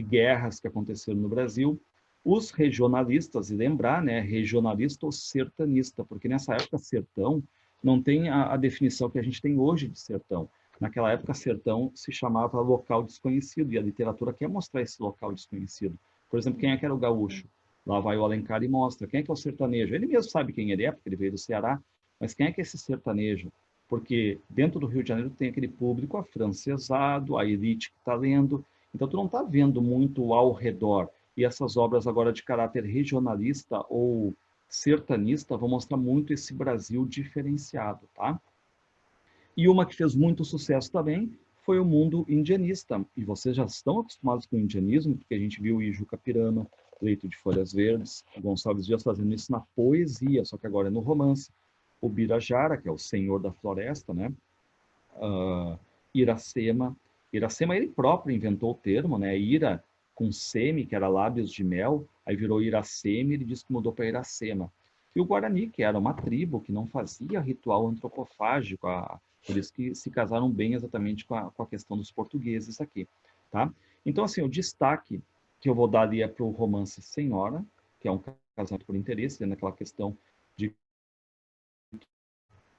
guerras que aconteceram no Brasil. Os regionalistas, e lembrar, né, regionalista ou sertanista, porque nessa época sertão não tem a definição que a gente tem hoje de sertão. Naquela época, sertão se chamava local desconhecido, e a literatura quer mostrar esse local desconhecido. Por exemplo, quem é que era o gaúcho? Lá vai o Alencar e mostra. Quem é que é o sertanejo? Ele mesmo sabe quem ele é, porque ele veio do Ceará, mas quem é que é esse sertanejo? Porque dentro do Rio de Janeiro tem aquele público afrancesado, a elite que está lendo, então tu não está vendo muito ao redor. E essas obras agora de caráter regionalista ou sertanista vão mostrar muito esse Brasil diferenciado, tá? E uma que fez muito sucesso também foi o mundo indianista. E vocês já estão acostumados com o indianismo, porque a gente viu o Ijuca Pirama, Leito de Folhas Verdes, o Gonçalves Dias fazendo isso na poesia, só que agora é no romance. O Birajara, que é o Senhor da Floresta, né? Iracema. Iracema, ele próprio inventou o termo, né? Ira com seme, que era lábios de mel, aí virou Iracema, e ele disse que mudou para Iracema. E o Guarani, que era uma tribo que não fazia ritual antropofágico, por isso que se casaram bem exatamente com a questão dos portugueses aqui, tá? Então, assim, o destaque que eu vou dar ali é para o romance Senhora, que é um casamento por interesse, naquela questão de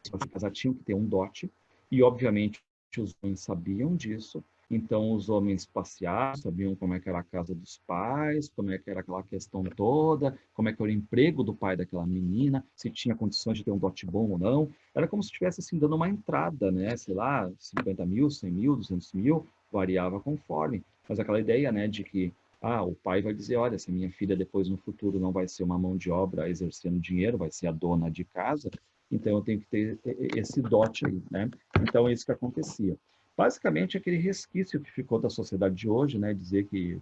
para se casar tinham que ter um dote, e obviamente os homens sabiam disso, então os homens passeavam, sabiam como é que era a casa dos pais, como é que era aquela questão toda, como é que era o emprego do pai daquela menina, se tinha condições de ter um dote bom ou não. Era como se estivesse assim, dando uma entrada, né? Sei lá, 50 mil, 100 mil, 200 mil, variava conforme. Mas aquela ideia, né, de que o pai vai dizer, olha, se minha filha depois no futuro não vai ser uma mão de obra exercendo dinheiro, vai ser a dona de casa, então eu tenho que ter esse dote aí, né? Então é isso que acontecia. Basicamente aquele resquício que ficou da sociedade de hoje, né? Dizer que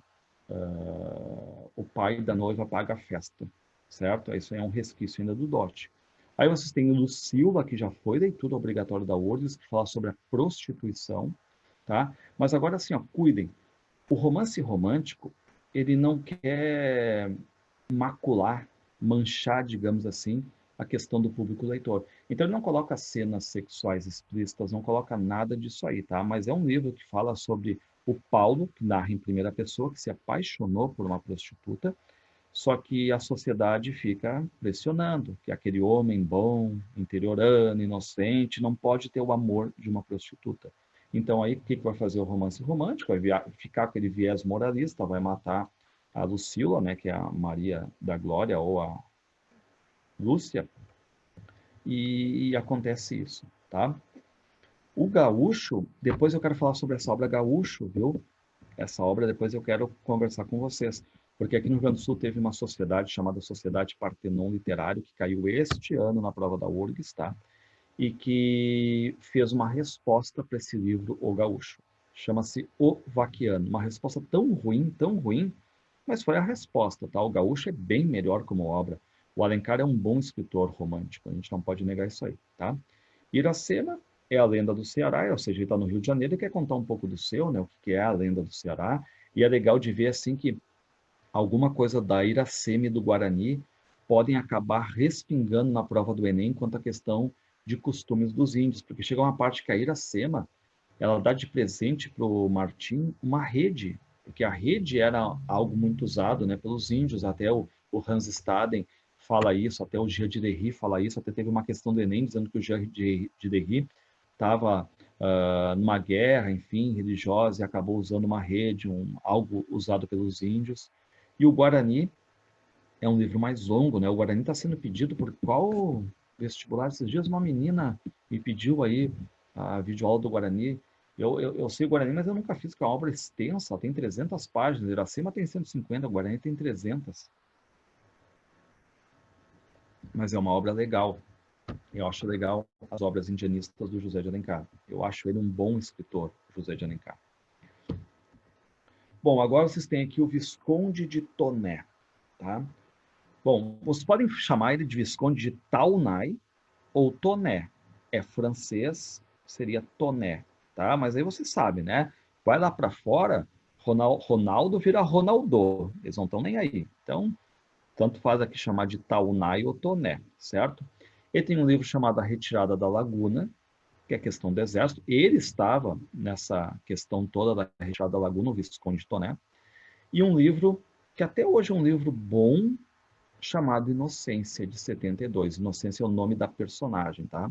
o pai da noiva paga a festa, certo? Isso é um resquício ainda do dote. Aí vocês têm o Lucila, que já foi leitura obrigatória da URGS, que fala sobre a prostituição, tá? Mas agora assim, ó, cuidem. O romance romântico, ele não quer macular, manchar, digamos assim, a questão do público leitor. Então ele não coloca cenas sexuais explícitas, não coloca nada disso aí, tá? Mas é um livro que fala sobre o Paulo, que narra em primeira pessoa, que se apaixonou por uma prostituta, só que a sociedade fica pressionando que aquele homem bom, interiorano, inocente, não pode ter o amor de uma prostituta. Então aí o que vai fazer o romance romântico? Vai ficar com aquele viés moralista, vai matar a Lucila, né, que é a Maria da Glória ou a Lúcia, e acontece isso, tá? O Gaúcho, depois eu quero falar sobre essa obra Gaúcho, viu? Essa obra depois eu quero conversar com vocês, porque aqui no Rio Grande do Sul teve uma sociedade chamada Sociedade Partenon Literário, que caiu este ano na prova da URGS, tá? E que fez uma resposta para esse livro, O Gaúcho. Chama-se O Vaquiano. Uma resposta tão ruim, mas foi a resposta, tá? O Gaúcho é bem melhor como obra. O Alencar é um bom escritor romântico, a gente não pode negar isso aí, tá? Iracema é a lenda do Ceará, ou seja, ele está no Rio de Janeiro e quer contar um pouco do seu, né? O que é a lenda do Ceará. E é legal de ver, assim, que alguma coisa da Iracema e do Guarani podem acabar respingando na prova do Enem quanto à questão de costumes dos índios, porque chega uma parte que a Iracema, ela dá de presente para o Martim uma rede, porque a rede era algo muito usado, né, pelos índios, até o Hans Staden fala isso, até o Jean de Derry fala isso, até teve uma questão do Enem dizendo que o Jean de Derry estava numa guerra, enfim, religiosa, e acabou usando uma rede, algo usado pelos índios. E o Guarani é um livro mais longo, né? O Guarani está sendo pedido por qual vestibular? Esses dias uma menina me pediu aí a videoaula do Guarani. Eu sei o Guarani, mas eu nunca fiz, que é uma obra extensa, ela tem 300 páginas, Iracema tem 150, o Guarani tem 300. Mas é uma obra legal. Eu acho legal as obras indianistas do José de Alencar. Eu acho ele um bom escritor, José de Alencar. Bom, agora vocês têm aqui o Visconde de Toné, tá? Bom, vocês podem chamar ele de Visconde de Taunay ou Toné. É francês, seria Toné, tá? Mas aí você sabe, né? Vai lá para fora, Ronaldo vira Ronaldo. Eles não estão nem aí. Então, tanto faz aqui chamar de Taunay ou Toné, certo? Ele tem um livro chamado A Retirada da Laguna, que é a questão do exército. Ele estava nessa questão toda da Retirada da Laguna, o Visconde de Toné. E um livro que até hoje é um livro bom, chamado Inocência, de 72. Inocência é o nome da personagem, tá?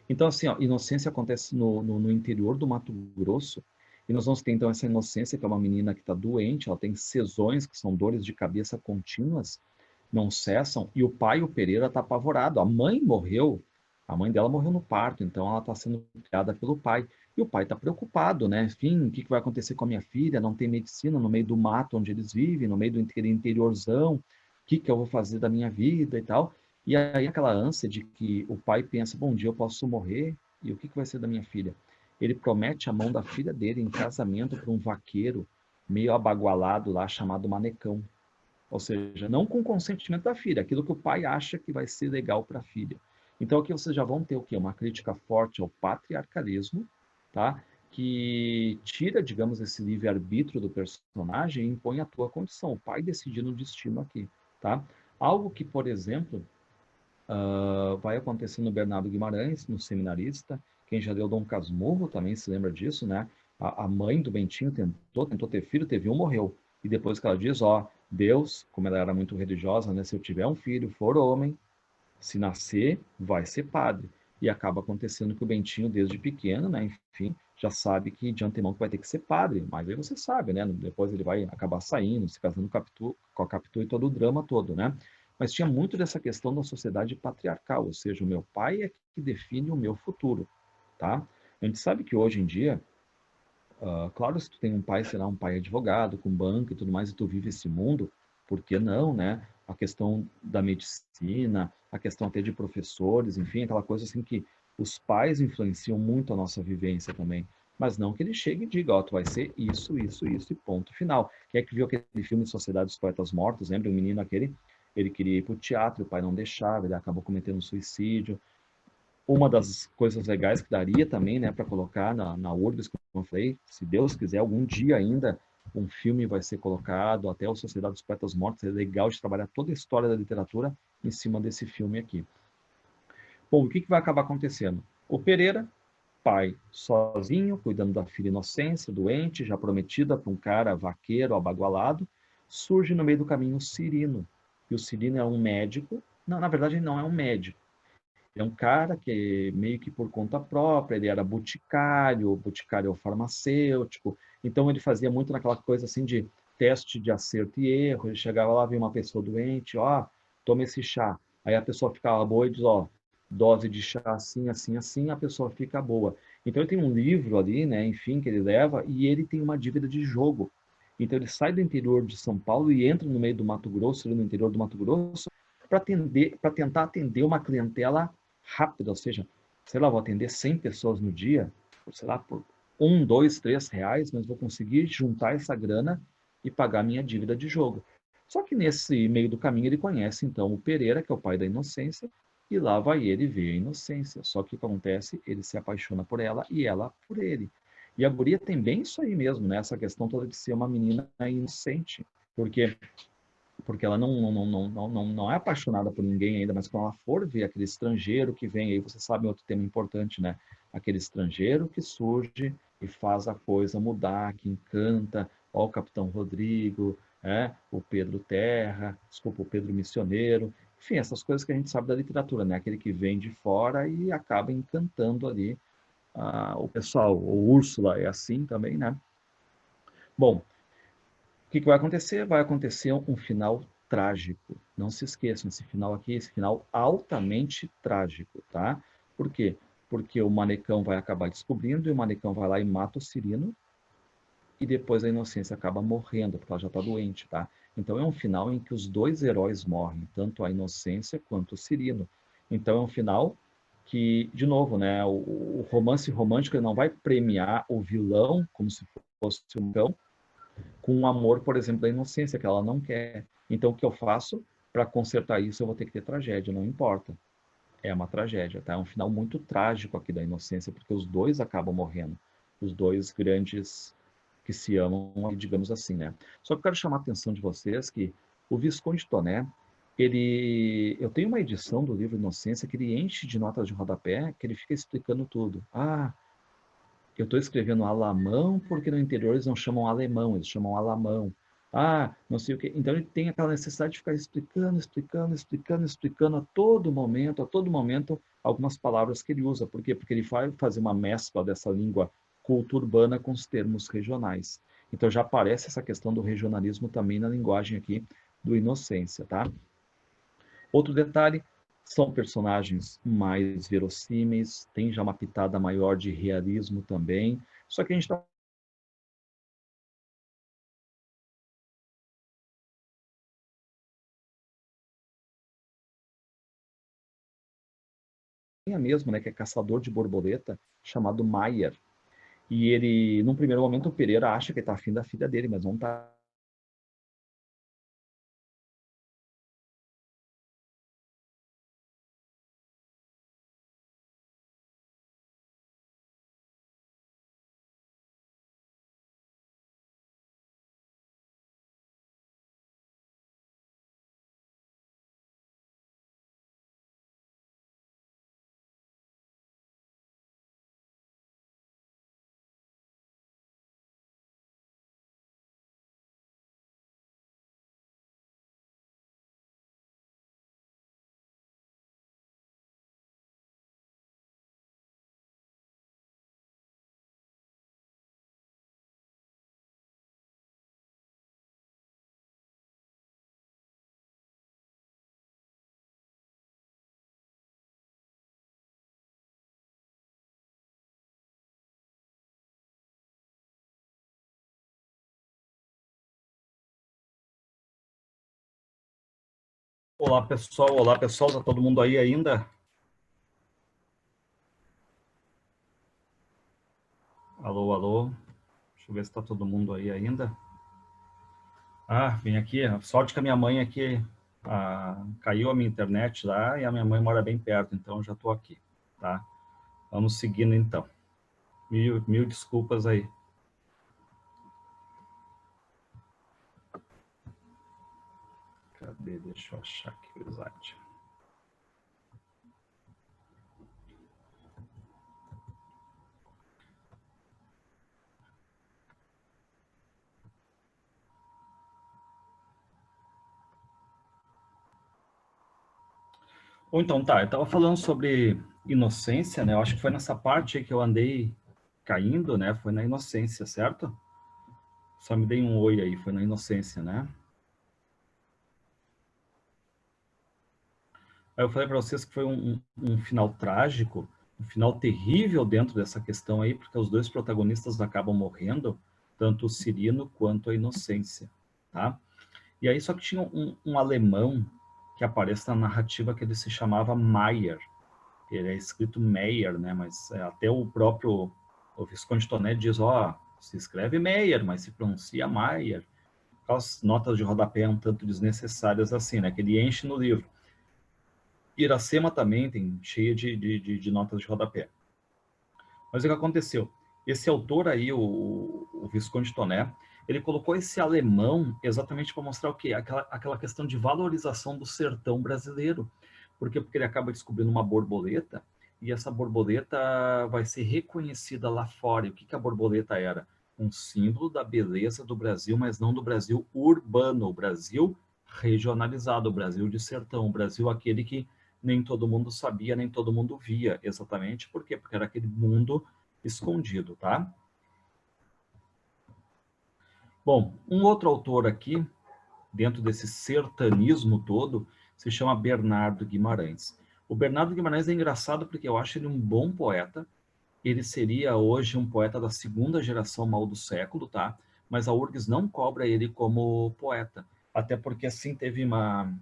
Então, assim, ó, Inocência acontece no interior do Mato Grosso, e nós vamos ter, então, essa Inocência, que é uma menina que está doente, ela tem sesões, que são dores de cabeça contínuas, não cessam, e o pai, o Pereira, está apavorado. A mãe morreu, a mãe dela morreu no parto, então ela está sendo criada pelo pai. E o pai está preocupado, né? Enfim, o que vai acontecer com a minha filha? Não tem medicina no meio do mato onde eles vivem, no meio do interiorzão. O que eu vou fazer da minha vida e tal? E aí aquela ânsia de que o pai pensa, bom, um dia eu posso morrer, e o que vai ser da minha filha? Ele promete a mão da filha dele em casamento para um vaqueiro meio abagualado lá, chamado Manecão. Ou seja, não com o consentimento da filha, aquilo que o pai acha que vai ser legal para a filha. Então aqui vocês já vão ter o quê? Uma crítica forte ao patriarcalismo, tá? Que tira, digamos, esse livre-arbítrio do personagem e impõe a tua condição, o pai decidindo o destino aqui, tá? Algo que, por exemplo, vai acontecer no Bernardo Guimarães, no Seminarista. Quem já leu Dom Casmurro também se lembra disso, né? A mãe do Bentinho tentou ter filho, teve um, morreu. E depois que ela diz, ó, Deus, como ela era muito religiosa, né? Se eu tiver um filho, for homem, se nascer, vai ser padre. e acaba acontecendo que o Bentinho, desde pequeno, né, enfim, já sabe que de antemão que vai ter que ser padre, mas aí você sabe, né, depois ele vai acabar saindo, se casando com a Capitu e todo o drama todo, né? Mas tinha muito dessa questão da sociedade patriarcal, ou seja, o meu pai é que define o meu futuro, tá? A gente sabe que hoje em dia, claro, se tu tem um pai, sei lá, um pai advogado, com banco e tudo mais, e tu vive esse mundo, por que não, né? A questão da medicina, a questão até de professores, enfim, aquela coisa assim que os pais influenciam muito a nossa vivência também. Mas não que ele chegue e diga, ó, tu vai ser isso, isso, isso e ponto final. Quem é que viu aquele filme Sociedade dos Poetas Mortos? Lembra? O menino aquele, ele queria ir para o teatro, o pai não deixava, ele acabou cometendo um suicídio. Uma das coisas legais que daria também, né, para colocar na Urbis, como eu falei, se Deus quiser, algum dia ainda um filme vai ser colocado, até o Sociedade dos Poetas Mortos, é legal de trabalhar toda a história da literatura em cima desse filme aqui. Bom, o que vai acabar acontecendo? O Pereira, pai sozinho, cuidando da filha Inocência, doente, já prometida para um cara vaqueiro, abagualado, surge no meio do caminho o Cirino. E o Cirino é um médico, não, na verdade ele não é um médico, é um cara que meio que por conta própria, ele era boticário farmacêutico, então ele fazia muito naquela coisa assim de teste de acerto e erro, ele chegava lá, via uma pessoa doente, ó, toma esse chá. Aí a pessoa ficava boa e diz, ó, dose de chá assim, assim, assim, a pessoa fica boa. Então ele tem um livro ali, né, enfim, que ele leva, e ele tem uma dívida de jogo. Então ele sai do interior de São Paulo e entra no meio do Mato Grosso, ali no interior do Mato Grosso, para tentar atender uma clientela rápida, ou seja, sei lá, vou atender 100 pessoas no dia, sei lá, por R$ 1, R$ 2, R$ 3, mas vou conseguir juntar essa grana e pagar minha dívida de jogo. Só que nesse meio do caminho ele conhece então o Pereira, que é o pai da Inocência, e lá vai ele ver a Inocência. Só que o que acontece? Ele se apaixona por ela e ela por ele. E a guria tem bem isso aí mesmo, né? Essa questão toda de ser uma menina inocente. Porque ela não é apaixonada por ninguém ainda, mas quando ela for ver aquele estrangeiro que vem, aí você sabe outro tema importante, né? Aquele estrangeiro que surge e faz a coisa mudar, que encanta, ó o Capitão Rodrigo, o Pedro Terra, desculpa, o Pedro Missioneiro, enfim, essas coisas que a gente sabe da literatura, né? Aquele que vem de fora e acaba encantando ali o pessoal. O Úrsula é assim também, né? Bom, o que vai acontecer? Vai acontecer um final trágico. Não se esqueçam, esse final aqui, esse final altamente trágico, tá? Por quê? Porque o Manecão vai acabar descobrindo e o Manecão vai lá e mata o Cirino e depois a Inocência acaba morrendo, porque ela já está doente, tá? Então é um final em que os dois heróis morrem, tanto a Inocência quanto o Cirino. Então é um final que, de novo, né, o romance romântico ele não vai premiar o vilão como se fosse um cão, com o amor, por exemplo, da Inocência, que ela não quer. Então, o que eu faço? Para consertar isso, eu vou ter que ter tragédia, não importa. É uma tragédia, tá? É um final muito trágico aqui da Inocência, porque os dois acabam morrendo. Os dois grandes que se amam, digamos assim, né? Só que eu quero chamar a atenção de vocês que o Visconde Toné, eu tenho uma edição do livro Inocência que ele enche de notas de rodapé, que ele fica explicando tudo. Ah, eu estou escrevendo alamão porque no interior eles não chamam alemão, eles chamam alamão. Ah, não sei o quê. Então ele tem aquela necessidade de ficar explicando, explicando, explicando, explicando a todo momento, algumas palavras que ele usa. Por quê? Porque ele vai fazer uma mescla dessa língua culta urbana com os termos regionais. Então já aparece essa questão do regionalismo também na linguagem aqui do Inocência, tá? Outro detalhe, são personagens mais verossímeis, tem já uma pitada maior de realismo também, só que a gente está mesmo, né, que é caçador de borboleta, chamado Maier. E ele, num primeiro momento, o Pereira acha que está afim da filha dele, mas não está. Olá, pessoal. Olá, pessoal. Tá todo mundo aí ainda? Alô, alô. Deixa eu ver se tá todo mundo aí ainda. Ah, vim aqui. Sorte que a minha mãe aqui caiu a minha internet lá e a minha mãe mora bem perto, então eu já tô aqui, tá? Vamos seguindo então. Mil desculpas aí. Cadê? Deixa eu achar aqui o slide. Ou então, tá, eu estava falando sobre inocência, né? Eu acho que foi nessa parte aí que eu andei caindo, né? Foi na inocência, certo? Só me dei um oi aí, foi na inocência, né? Aí eu falei para vocês que foi um final trágico, um final terrível dentro dessa questão aí, porque os dois protagonistas acabam morrendo, tanto o Cirino quanto a Inocência, tá? E aí só que tinha um alemão que aparece na narrativa que ele se chamava Mayer. Ele é escrito Meyer, né? Mas até o próprio o Visconde Toné diz, ó, se escreve Meyer, mas se pronuncia Mayer. Aquelas notas de rodapé um tanto desnecessárias assim, né? Que ele enche no livro. Iracema também tem cheia de notas de rodapé. Mas o que aconteceu? Esse autor aí, o Visconde Toné, ele colocou esse alemão exatamente para mostrar o quê? Aquela questão de valorização do sertão brasileiro. Por quê? Porque ele acaba descobrindo uma borboleta e essa borboleta vai ser reconhecida lá fora. E o que, que a borboleta era? Um símbolo da beleza do Brasil, mas não do Brasil urbano, o Brasil regionalizado, o Brasil de sertão, o Brasil aquele que nem todo mundo sabia, nem todo mundo via. Exatamente por quê? Porque era aquele mundo escondido, tá? Bom, um outro autor aqui, dentro desse sertanismo todo, se chama Bernardo Guimarães. O Bernardo Guimarães é engraçado porque eu acho ele um bom poeta. Ele seria hoje um poeta da segunda geração mal do século, tá? Mas a URGS não cobra ele como poeta. Até porque assim teve uma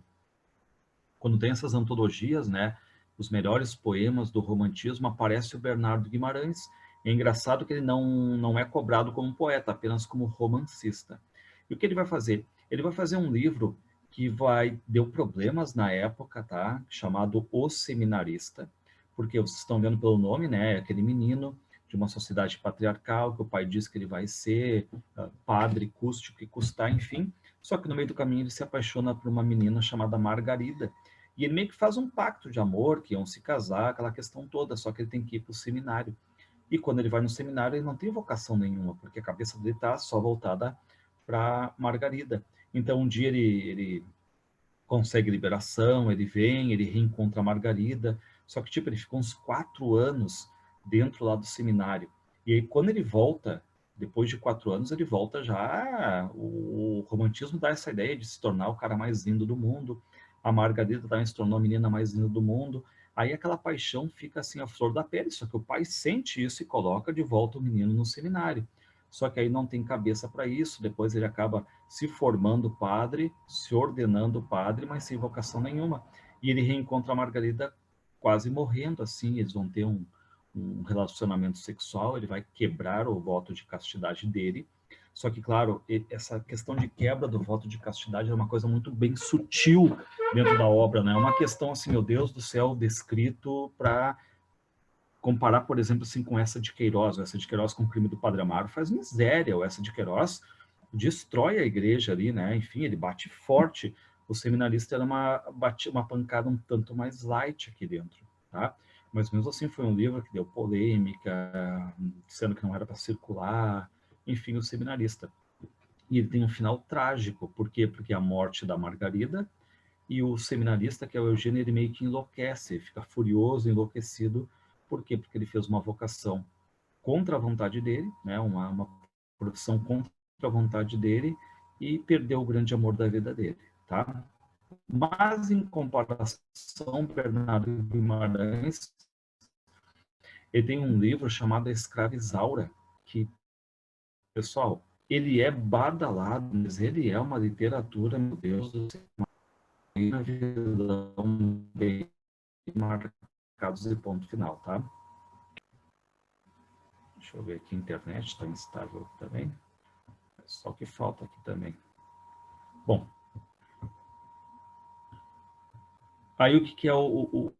quando tem essas antologias, né, os melhores poemas do romantismo, aparece o Bernardo Guimarães. É engraçado que ele não é cobrado como poeta, apenas como romancista. E o que ele vai fazer? Ele vai fazer um livro que deu problemas na época, tá? Chamado O Seminarista, porque vocês estão vendo pelo nome, né? É aquele menino de uma sociedade patriarcal que o pai diz que ele vai ser padre, custe o que custar, enfim. Só que no meio do caminho ele se apaixona por uma menina chamada Margarida. E ele meio que faz um pacto de amor, que iam se casar, aquela questão toda, só que ele tem que ir para o seminário. E quando ele vai no seminário, ele não tem vocação nenhuma, porque a cabeça dele está só voltada para Margarida. Então, um dia ele consegue liberação, ele vem, ele reencontra a Margarida, só que, tipo, ele ficou uns 4 anos dentro lá do seminário. E aí, quando ele volta, depois de 4 anos, ele volta já, o romantismo dá essa ideia de se tornar o cara mais lindo do mundo, a Margarida também se tornou a menina mais linda do mundo, aí aquela paixão fica assim, a flor da pele, só que o pai sente isso e coloca de volta o menino no seminário. Só que aí não tem cabeça para isso, depois ele acaba se formando padre, se ordenando padre, mas sem vocação nenhuma. E ele reencontra a Margarida quase morrendo, assim, eles vão ter um relacionamento sexual, ele vai quebrar o voto de castidade dele. Só que, claro, essa questão de quebra do voto de castidade é uma coisa muito bem sutil dentro da obra, né? É uma questão, assim, meu Deus do céu, descrito para comparar, por exemplo, assim, com essa de Queiroz, essa de Queiroz com o crime do Padre Amaro faz miséria, ou essa de Queiroz destrói a igreja ali, né? Enfim, ele bate forte. O seminarista era uma pancada um tanto mais light aqui dentro, tá? Mas mesmo assim foi um livro que deu polêmica, sendo que não era para circular, enfim, o seminarista. E ele tem um final trágico, por quê? Porque a morte da Margarida e o seminarista, que é o Eugênio, ele meio que enlouquece, fica furioso, enlouquecido. Por quê? Porque ele fez uma vocação contra a vontade dele, né? Uma profissão contra a vontade dele e perdeu o grande amor da vida dele, tá? Mas, em comparação, Bernardo Guimarães, ele tem um livro chamado A Escrava Isaura, que, pessoal, ele é badalado, mas ele é uma literatura, meu Deus do céu, na vilão bem marcados e ponto final, tá? Deixa eu ver aqui, a internet está instável também. É só o que falta aqui também. Bom, aí o que é o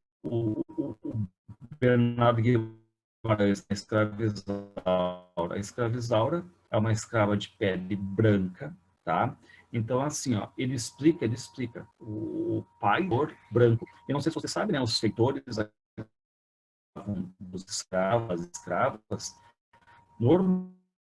Bernardo Guimarães, a escravizaura? A escravizaura é uma escrava de pele branca, tá? Então, assim, ó, ele explica, o pai branco. E não sei se você sabe, né, os feitores dos escravos, escravas, normalmente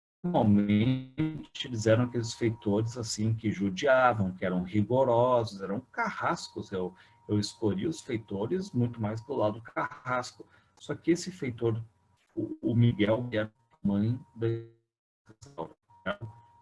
eles eram aqueles feitores assim que judiavam, que eram rigorosos, eram carrascos. Eu escolhi os feitores muito mais pelo lado carrasco. Só que esse feitor, o Miguel, que era a mãe da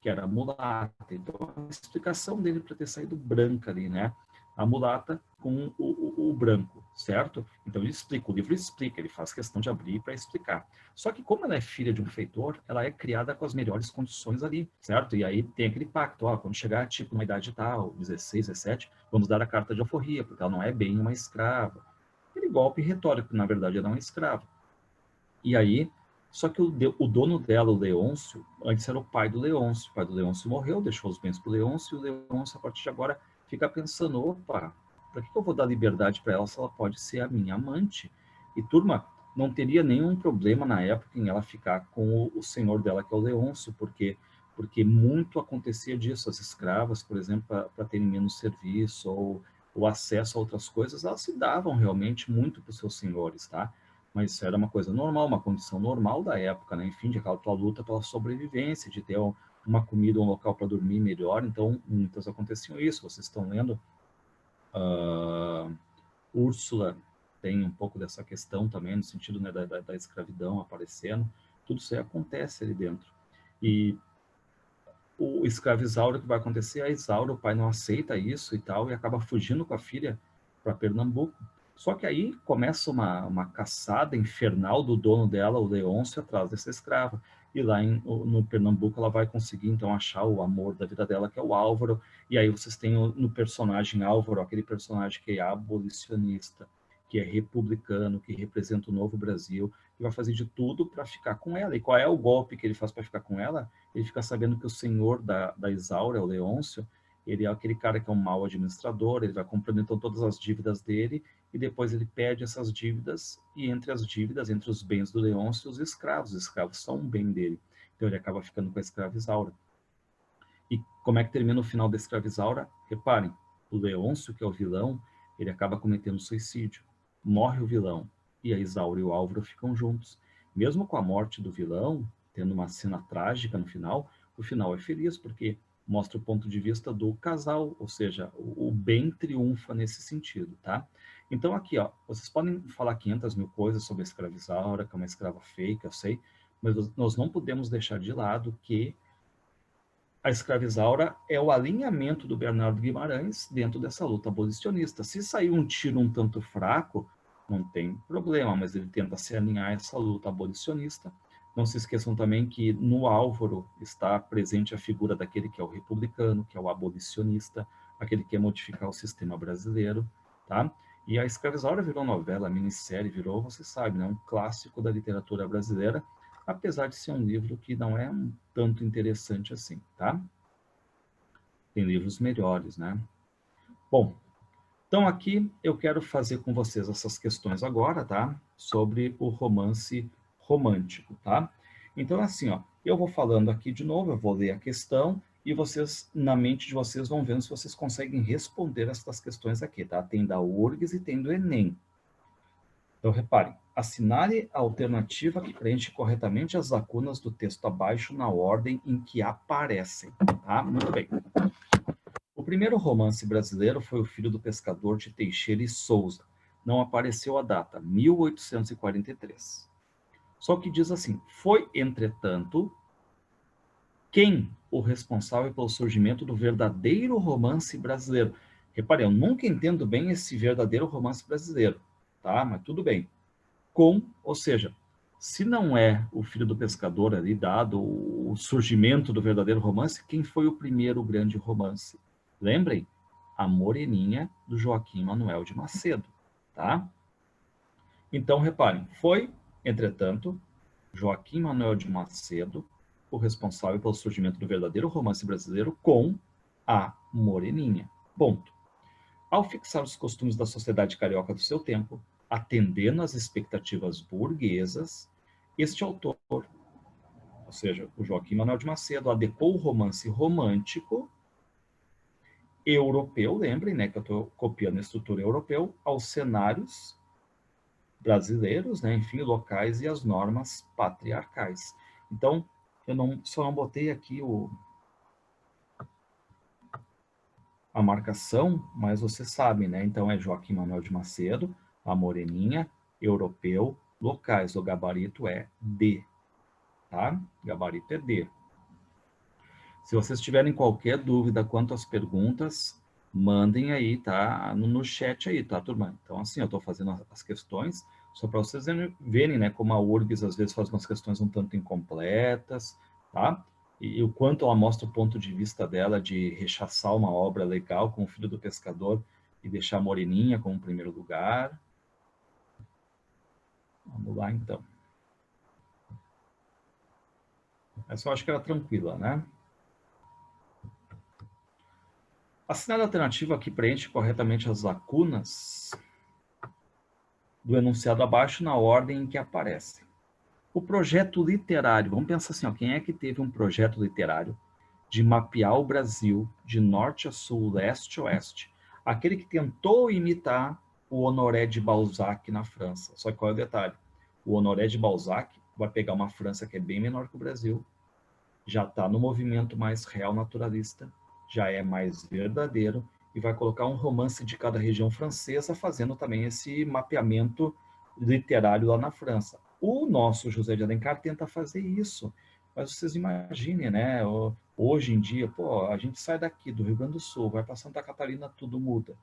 que era mulata. Então, a explicação dele para ter saído branca ali, né? A mulata com o branco, certo? Então, ele explica, o livro explica, ele faz questão de abrir para explicar. Só que, como ela é filha de um feitor, ela é criada com as melhores condições ali, certo? E aí tem aquele pacto, ó, quando chegar, tipo, numa idade tal, 16, 17, vamos dar a carta de alforria, porque ela não é bem uma escrava. Aquele golpe retórico, na verdade, ela é uma escrava. E aí, só que o dono dela, o Leôncio, antes era o pai do Leôncio. O pai do Leôncio morreu, deixou os bens para o Leôncio, e o Leôncio, a partir de agora, fica pensando, opa, para que eu vou dar liberdade para ela se ela pode ser a minha amante? E, turma, não teria nenhum problema na época em ela ficar com o senhor dela, que é o Leôncio, porque muito acontecia disso. As escravas, por exemplo, para terem menos serviço ou o acesso a outras coisas, elas se davam realmente muito para os seus senhores, tá? Mas isso era uma coisa normal, uma condição normal da época, né? Enfim, de aquela tua luta pela sobrevivência, de ter uma comida, um local para dormir melhor. Então, muitas aconteciam isso. Vocês estão lendo Úrsula, tem um pouco dessa questão também, no sentido, né, da escravidão aparecendo. Tudo isso aí acontece ali dentro. E o escravizauro que vai acontecer, a Isaura, o pai não aceita isso e tal, e acaba fugindo com a filha para Pernambuco. Só que aí começa uma caçada infernal do dono dela, o Leôncio, atrás dessa escrava. E lá no Pernambuco ela vai conseguir, então, achar o amor da vida dela, que é o Álvaro. E aí vocês têm no personagem Álvaro, aquele personagem que é abolicionista, que é republicano, que representa o novo Brasil, que vai fazer de tudo para ficar com ela. E qual é o golpe que ele faz para ficar com ela? Ele fica sabendo que o senhor da Isaura, o Leôncio, ele é aquele cara que é um mau administrador, ele vai comprando então todas as dívidas dele, e depois ele pede essas dívidas, e entre as dívidas, entre os bens do Leôncio, os escravos são um bem dele. Então ele acaba ficando com a escrava Isaura. E como é que termina o final da escrava Isaura? Reparem, o Leôncio, que é o vilão, ele acaba cometendo suicídio. Morre o vilão, e a Isaura e o Álvaro ficam juntos. Mesmo com a morte do vilão, tendo uma cena trágica no final, o final é feliz, porque mostra o ponto de vista do casal, ou seja, o bem triunfa nesse sentido, tá? Então aqui, ó, vocês podem falar 500 mil coisas sobre a escrava Isaura, que é uma escrava fake, eu sei, mas nós não podemos deixar de lado que a escravizaura é o alinhamento do Bernardo Guimarães dentro dessa luta abolicionista. Se sair um tiro um tanto fraco, não tem problema, mas ele tenta se alinhar a essa luta abolicionista. Não se esqueçam também que no Álvaro está presente a figura daquele que é o republicano, que é o abolicionista, aquele que quer modificar o sistema brasileiro, tá? E a escravizaura virou novela, minissérie, virou, você sabe, né, um clássico da literatura brasileira, apesar de ser um livro que não é um tanto interessante assim, tá? Tem livros melhores, né? Bom, então aqui eu quero fazer com vocês essas questões agora, tá? Sobre o romance romântico, tá? Então, assim, ó, eu vou falando aqui de novo, eu vou ler a questão e vocês, na mente de vocês, vão vendo se vocês conseguem responder essas questões aqui, tá? Tem da URGS e tem do Enem. Então, reparem, assinale a alternativa que preenche corretamente as lacunas do texto abaixo na ordem em que aparecem, tá? Muito bem. O primeiro romance brasileiro foi O Filho do Pescador, de Teixeira e Souza. Não apareceu a data, 1843. Só que diz assim, foi, entretanto, quem o responsável pelo surgimento do verdadeiro romance brasileiro? Reparem, eu nunca entendo bem esse verdadeiro romance brasileiro, tá? Mas tudo bem. Ou seja, se não é o Filho do Pescador ali, dado o surgimento do verdadeiro romance, quem foi o primeiro grande romance? Lembrem? A Moreninha, do Joaquim Manuel de Macedo, tá? Então, reparem, foi, entretanto, Joaquim Manuel de Macedo o responsável pelo surgimento do verdadeiro romance brasileiro com a Moreninha. Ponto. Ao fixar os costumes da sociedade carioca do seu tempo, atendendo às expectativas burguesas, este autor, ou seja, o Joaquim Manuel de Macedo, adequou o romance romântico europeu, lembrem, né, que eu estou copiando a estrutura europeu, aos cenários brasileiros, né, enfim, locais e as normas patriarcais. Então, só não botei aqui a marcação, mas você sabe, né? Então é Joaquim Manuel de Macedo, a Moreninha, europeu, locais. O gabarito é D, tá? Gabarito é D. Se vocês tiverem qualquer dúvida quanto às perguntas, mandem aí, tá? No chat aí, tá, turma? Então, assim, eu estou fazendo as questões só para vocês verem, né? Como a URGS às vezes faz umas questões um tanto incompletas, tá? E o quanto ela mostra o ponto de vista dela de rechaçar uma obra legal como Filho do Pescador e deixar a Moreninha como primeiro lugar. Vamos lá, então. Essa eu acho que era tranquila, né? Assinale a alternativa que preenche corretamente as lacunas do enunciado abaixo na ordem em que aparece. O projeto literário, vamos pensar assim, ó, quem é que teve um projeto literário de mapear o Brasil de norte a sul, leste a oeste? Aquele que tentou imitar o Honoré de Balzac na França. Só que qual é o detalhe? O Honoré de Balzac vai pegar uma França que é bem menor que o Brasil, já está no movimento mais real naturalista, já é mais verdadeiro, e vai colocar um romance de cada região francesa, fazendo também esse mapeamento literário lá na França. O nosso José de Alencar tenta fazer isso, mas vocês imaginem, né? Hoje em dia, pô, a gente sai daqui do Rio Grande do Sul, vai para Santa Catarina, tudo muda.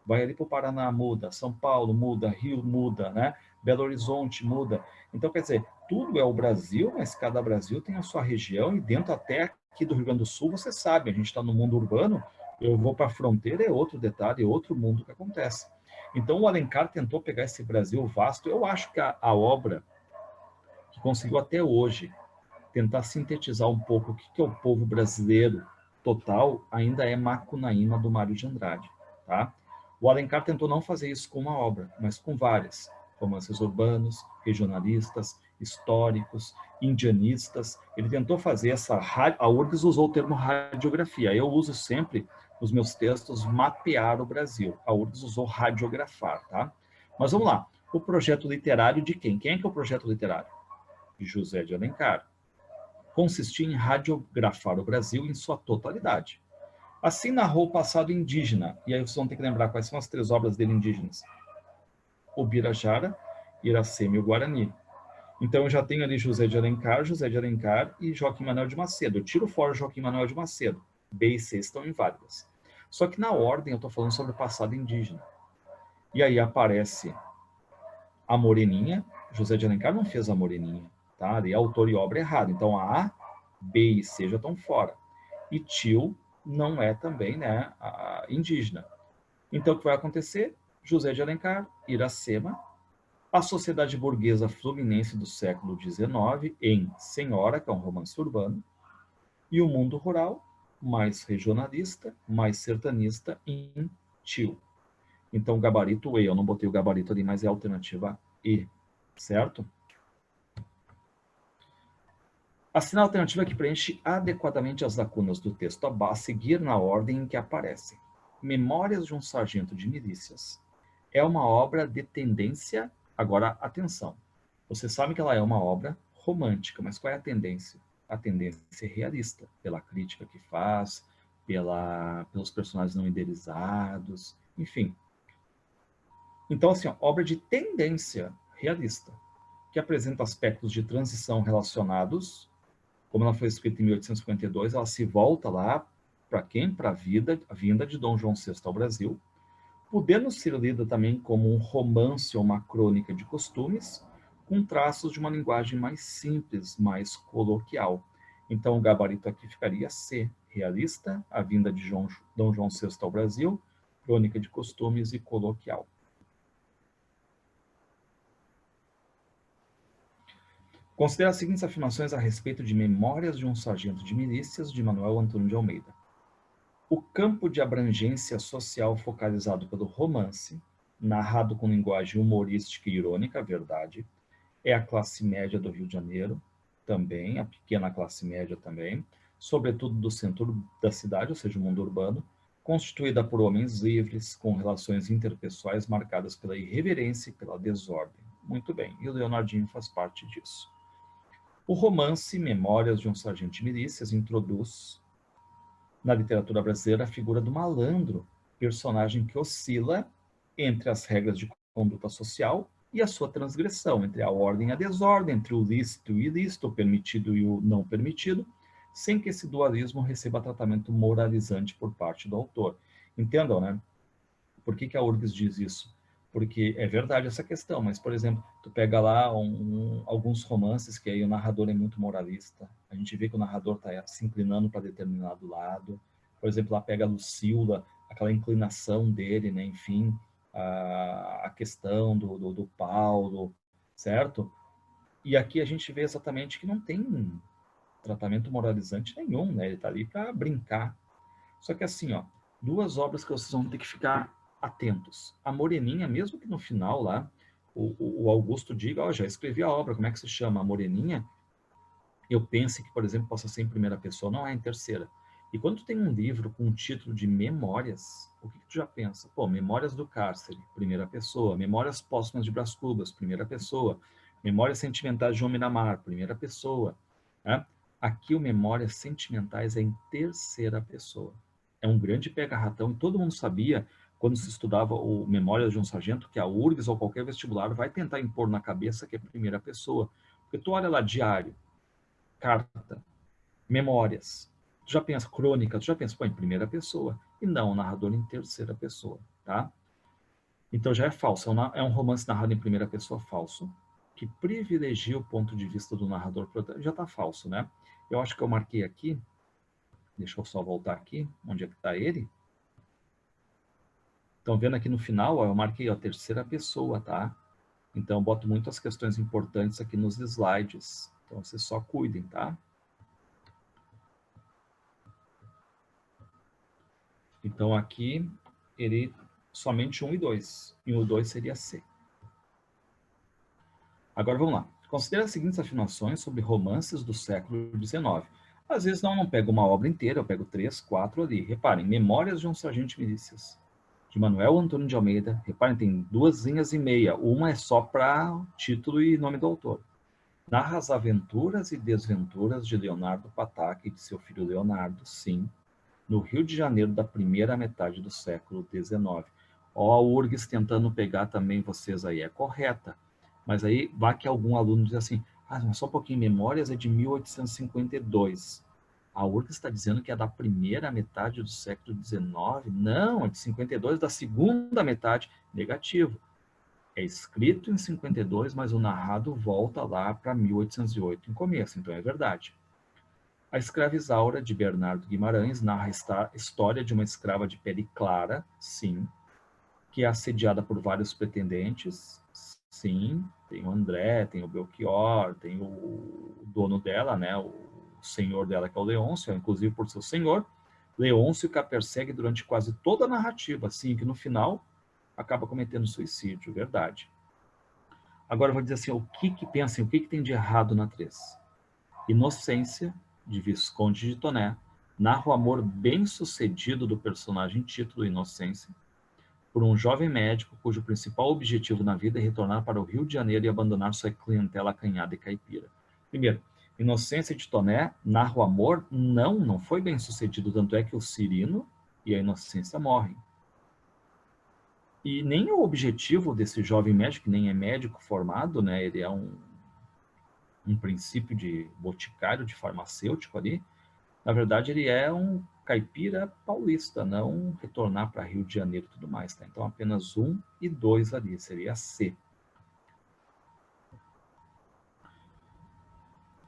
Vai ali para o Paraná, muda. São Paulo, muda. Rio, muda, né? Belo Horizonte, muda. Então, quer dizer, tudo é o Brasil, mas cada Brasil tem a sua região, e dentro até aqui do Rio Grande do Sul, você sabe, a gente está no mundo urbano, eu vou para a fronteira, é outro detalhe, é outro mundo que acontece. Então, o Alencar tentou pegar esse Brasil vasto. Eu acho que a obra que conseguiu até hoje tentar sintetizar um pouco o que é o povo brasileiro total, ainda é Macunaíma, do Mário de Andrade, tá? O Alencar tentou não fazer isso com uma obra, mas com várias, romances urbanos, regionalistas, históricos, indianistas. Ele tentou fazer essa... A URGS usou o termo radiografia. Eu uso sempre, nos meus textos, mapear o Brasil. A URGS usou radiografar, tá? Mas vamos lá. O projeto literário de quem? Quem é que é o projeto literário? De José de Alencar. Consistia em radiografar o Brasil em sua totalidade. Assim narrou o passado indígena, e aí vocês vão ter que lembrar quais são as 3 obras dele indígenas: o Birajara, Iracema e o Guarani. Então eu já tenho ali José de Alencar e Joaquim Manuel de Macedo. Eu tiro fora Joaquim Manuel de Macedo. B e C estão inválidas. Só que na ordem eu estou falando sobre o passado indígena. E aí aparece a Moreninha. José de Alencar não fez a Moreninha, tá? Ali é autor e obra errado. Então A, B e C já estão fora. E tio não é também, né, indígena. Então o que vai acontecer? José de Alencar, Iracema, a sociedade burguesa fluminense do século XIX em Senhora, que é um romance urbano, e o mundo rural, mais regionalista, mais sertanista, em Tio. Então, gabarito E, eu não botei o gabarito ali, mas é a alternativa E, certo? Assina a alternativa que preenche adequadamente as lacunas do texto a seguir na ordem em que aparecem. Memórias de um Sargento de Milícias é uma obra de tendência... Agora, atenção. Você sabe que ela é uma obra romântica, mas qual é a tendência? A tendência é realista, pela crítica que faz, pelos personagens não idealizados, enfim. Então, assim, ó, obra de tendência realista, que apresenta aspectos de transição relacionados, como ela foi escrita em 1852, ela se volta lá para quem? Para a vinda de Dom João VI ao Brasil, podendo ser lida também como um romance ou uma crônica de costumes, com traços de uma linguagem mais simples, mais coloquial. Então, o gabarito aqui ficaria C, realista, a vinda de Dom João VI ao Brasil, crônica de costumes e coloquial. Considere as seguintes afirmações a respeito de Memórias de um Sargento de Milícias, de Manuel Antônio de Almeida. O campo de abrangência social focalizado pelo romance, narrado com linguagem humorística e irônica, verdade, é a classe média do Rio de Janeiro, também, a pequena classe média também, sobretudo do centro da cidade, ou seja, o mundo urbano, constituída por homens livres, com relações interpessoais marcadas pela irreverência e pela desordem. Muito bem, e o Leonardinho faz parte disso. O romance Memórias de um Sargento de Milícias introduz na literatura brasileira a figura do malandro, personagem que oscila entre as regras de conduta social e a sua transgressão, entre a ordem e a desordem, entre o lícito e o ilícito, o permitido e o não permitido, sem que esse dualismo receba tratamento moralizante por parte do autor. Entendam, né? Por que a URGS diz isso? Porque é verdade essa questão, mas, por exemplo, tu pega lá alguns romances que aí o narrador é muito moralista, a gente vê que o narrador está se inclinando para determinado lado. Por exemplo, lá pega a Lucila, aquela inclinação dele, né? Enfim, a questão do Paulo, certo? E aqui a gente vê exatamente que não tem tratamento moralizante nenhum, né? Ele está ali para brincar. Só que assim, ó, duas obras que vocês vão ter que ficar atentos. A Moreninha, mesmo que no final lá, o Augusto diga, ó, já escrevi a obra, como é que se chama? A Moreninha, eu pense que, por exemplo, possa ser em primeira pessoa, não é em terceira. E quando tu tem um livro com um título de Memórias, o que tu já pensa? Pô, Memórias do Cárcere, primeira pessoa. Memórias Póstumas de Brás Cubas, primeira pessoa. Memórias Sentimentais de João Miramar, primeira pessoa. Né? Aqui o Memórias Sentimentais é em terceira pessoa. É um grande pega-ratão e todo mundo sabia, quando se estudava o Memórias de um Sargento, que a URGS ou qualquer vestibular vai tentar impor na cabeça que é primeira pessoa. Porque tu olha lá, diário, carta, memórias. Tu já pensa, crônica, tu já pensa, pô, em primeira pessoa. E não, o narrador em terceira pessoa, tá? Então já é falso, é um romance narrado em primeira pessoa falso, que privilegia o ponto de vista do narrador, já tá falso, né? Eu acho que eu marquei aqui, deixa eu só voltar aqui, onde é que tá ele? Estão vendo aqui no final, ó, eu marquei a terceira pessoa, tá? Então eu boto muitas questões importantes aqui nos slides, então vocês só cuidem, tá? Então aqui ele somente 1 e 2. E o 2 seria C. Agora vamos lá. Considere as seguintes afirmações sobre romances do século XIX. Às vezes não pego uma obra inteira, eu pego 3, 4 ali. Reparem, Memórias de um Sargento de Milícias, de Manuel Antônio de Almeida. Reparem, tem 2 linhas e meia. Uma é só para título e nome do autor. Narra as aventuras e desventuras de Leonardo Pataca e de seu filho Leonardo, sim, no Rio de Janeiro da primeira metade do século XIX. Ó, a URGS tentando pegar também vocês aí, é correta. Mas aí vai que algum aluno diz assim, mas só um pouquinho, Memórias é de 1852. A URGS está dizendo que é da primeira metade do século XIX? Não, é de 52, da segunda metade. Negativo. É escrito em 52, mas o narrado volta lá para 1808 em começo, então é verdade. A Escrava Isaura, de Bernardo Guimarães, narra a história de uma escrava de pele clara, sim, que é assediada por vários pretendentes, sim, tem o André, tem o Belchior, tem o dono dela, né, o senhor dela, que é o Leôncio, inclusive por seu senhor, Leôncio que a persegue durante quase toda a narrativa, assim, que no final acaba cometendo suicídio, verdade. Agora eu vou dizer assim, pensem, o que tem de errado na 3? Inocência, de Visconde de Toné, narra o amor bem-sucedido do personagem título Inocência, por um jovem médico cujo principal objetivo na vida é retornar para o Rio de Janeiro e abandonar sua clientela acanhada e caipira. Primeiro, Inocência de Toné narra o amor, não foi bem-sucedido, tanto é que o Cirino e a Inocência morrem. E nem o objetivo desse jovem médico, que nem é médico formado, né, ele é um princípio de boticário, de farmacêutico ali, na verdade ele é um caipira paulista, não retornar para Rio de Janeiro e tudo mais, tá? Então apenas 1 e 2 ali, seria C.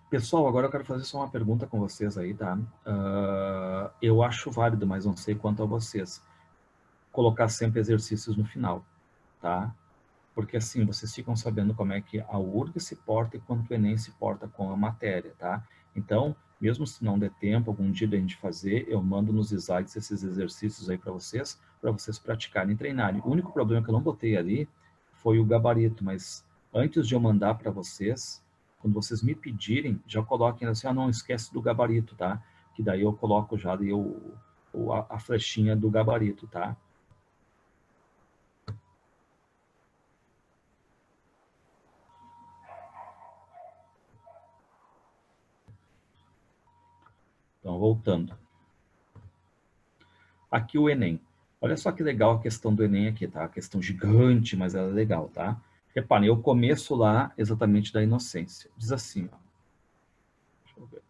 Pessoal, agora eu quero fazer só uma pergunta com vocês aí, tá? Eu acho válido, mas não sei quanto a vocês. colocar sempre exercícios no final, tá? Porque assim vocês ficam sabendo como é que a URG se porta e quanto o Enem se porta com a matéria, tá? Então, mesmo se não der tempo, algum dia da gente fazer, eu mando nos slides esses exercícios aí para vocês praticarem e treinarem. O único problema que eu não botei ali foi o gabarito, mas antes de eu mandar para vocês, quando vocês me pedirem, já coloquem assim, não esquece do gabarito, tá? Que daí eu coloco já daí a flechinha do gabarito, tá? Então, voltando. Aqui o Enem. Olha só que legal a questão do Enem aqui, tá? A questão gigante, mas ela é legal, tá? Reparem, eu começo lá exatamente da inocência. Diz assim, ó. Deixa eu ver.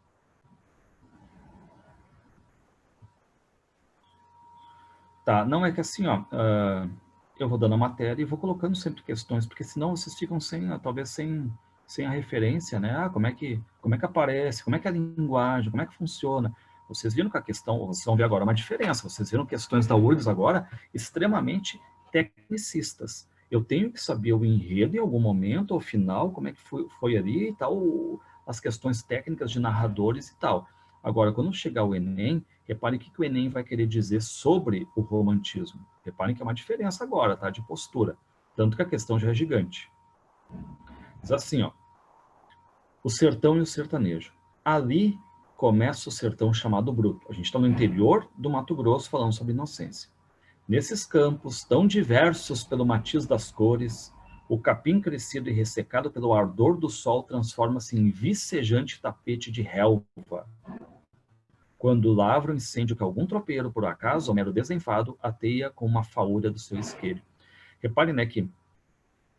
Tá, não é que assim, ó, eu vou dando a matéria e vou colocando sempre questões, porque senão vocês ficam sem, talvez sem a referência, né? Como é que aparece, como é que é a linguagem, como é que funciona. Vocês viram que a questão, vocês vão ver agora uma diferença, vocês viram questões da URGS agora extremamente tecnicistas. Eu tenho que saber o enredo em algum momento, ao final, como é que foi ali e tal, as questões técnicas de narradores e tal. Agora, quando chegar o Enem, reparem o que o Enem vai querer dizer sobre o romantismo. Reparem que é uma diferença agora, tá? De postura. Tanto que a questão já é gigante. Diz assim, ó. O sertão e o sertanejo. Ali começa o sertão chamado bruto. A gente está no interior do Mato Grosso falando sobre inocência. Nesses campos, tão diversos pelo matiz das cores, o capim crescido e ressecado pelo ardor do sol transforma-se em vicejante tapete de relva, quando lavra o incêndio que algum tropeiro, por acaso, ou mero desenfado, ateia com uma faúlha do seu isqueiro. Repare, né, que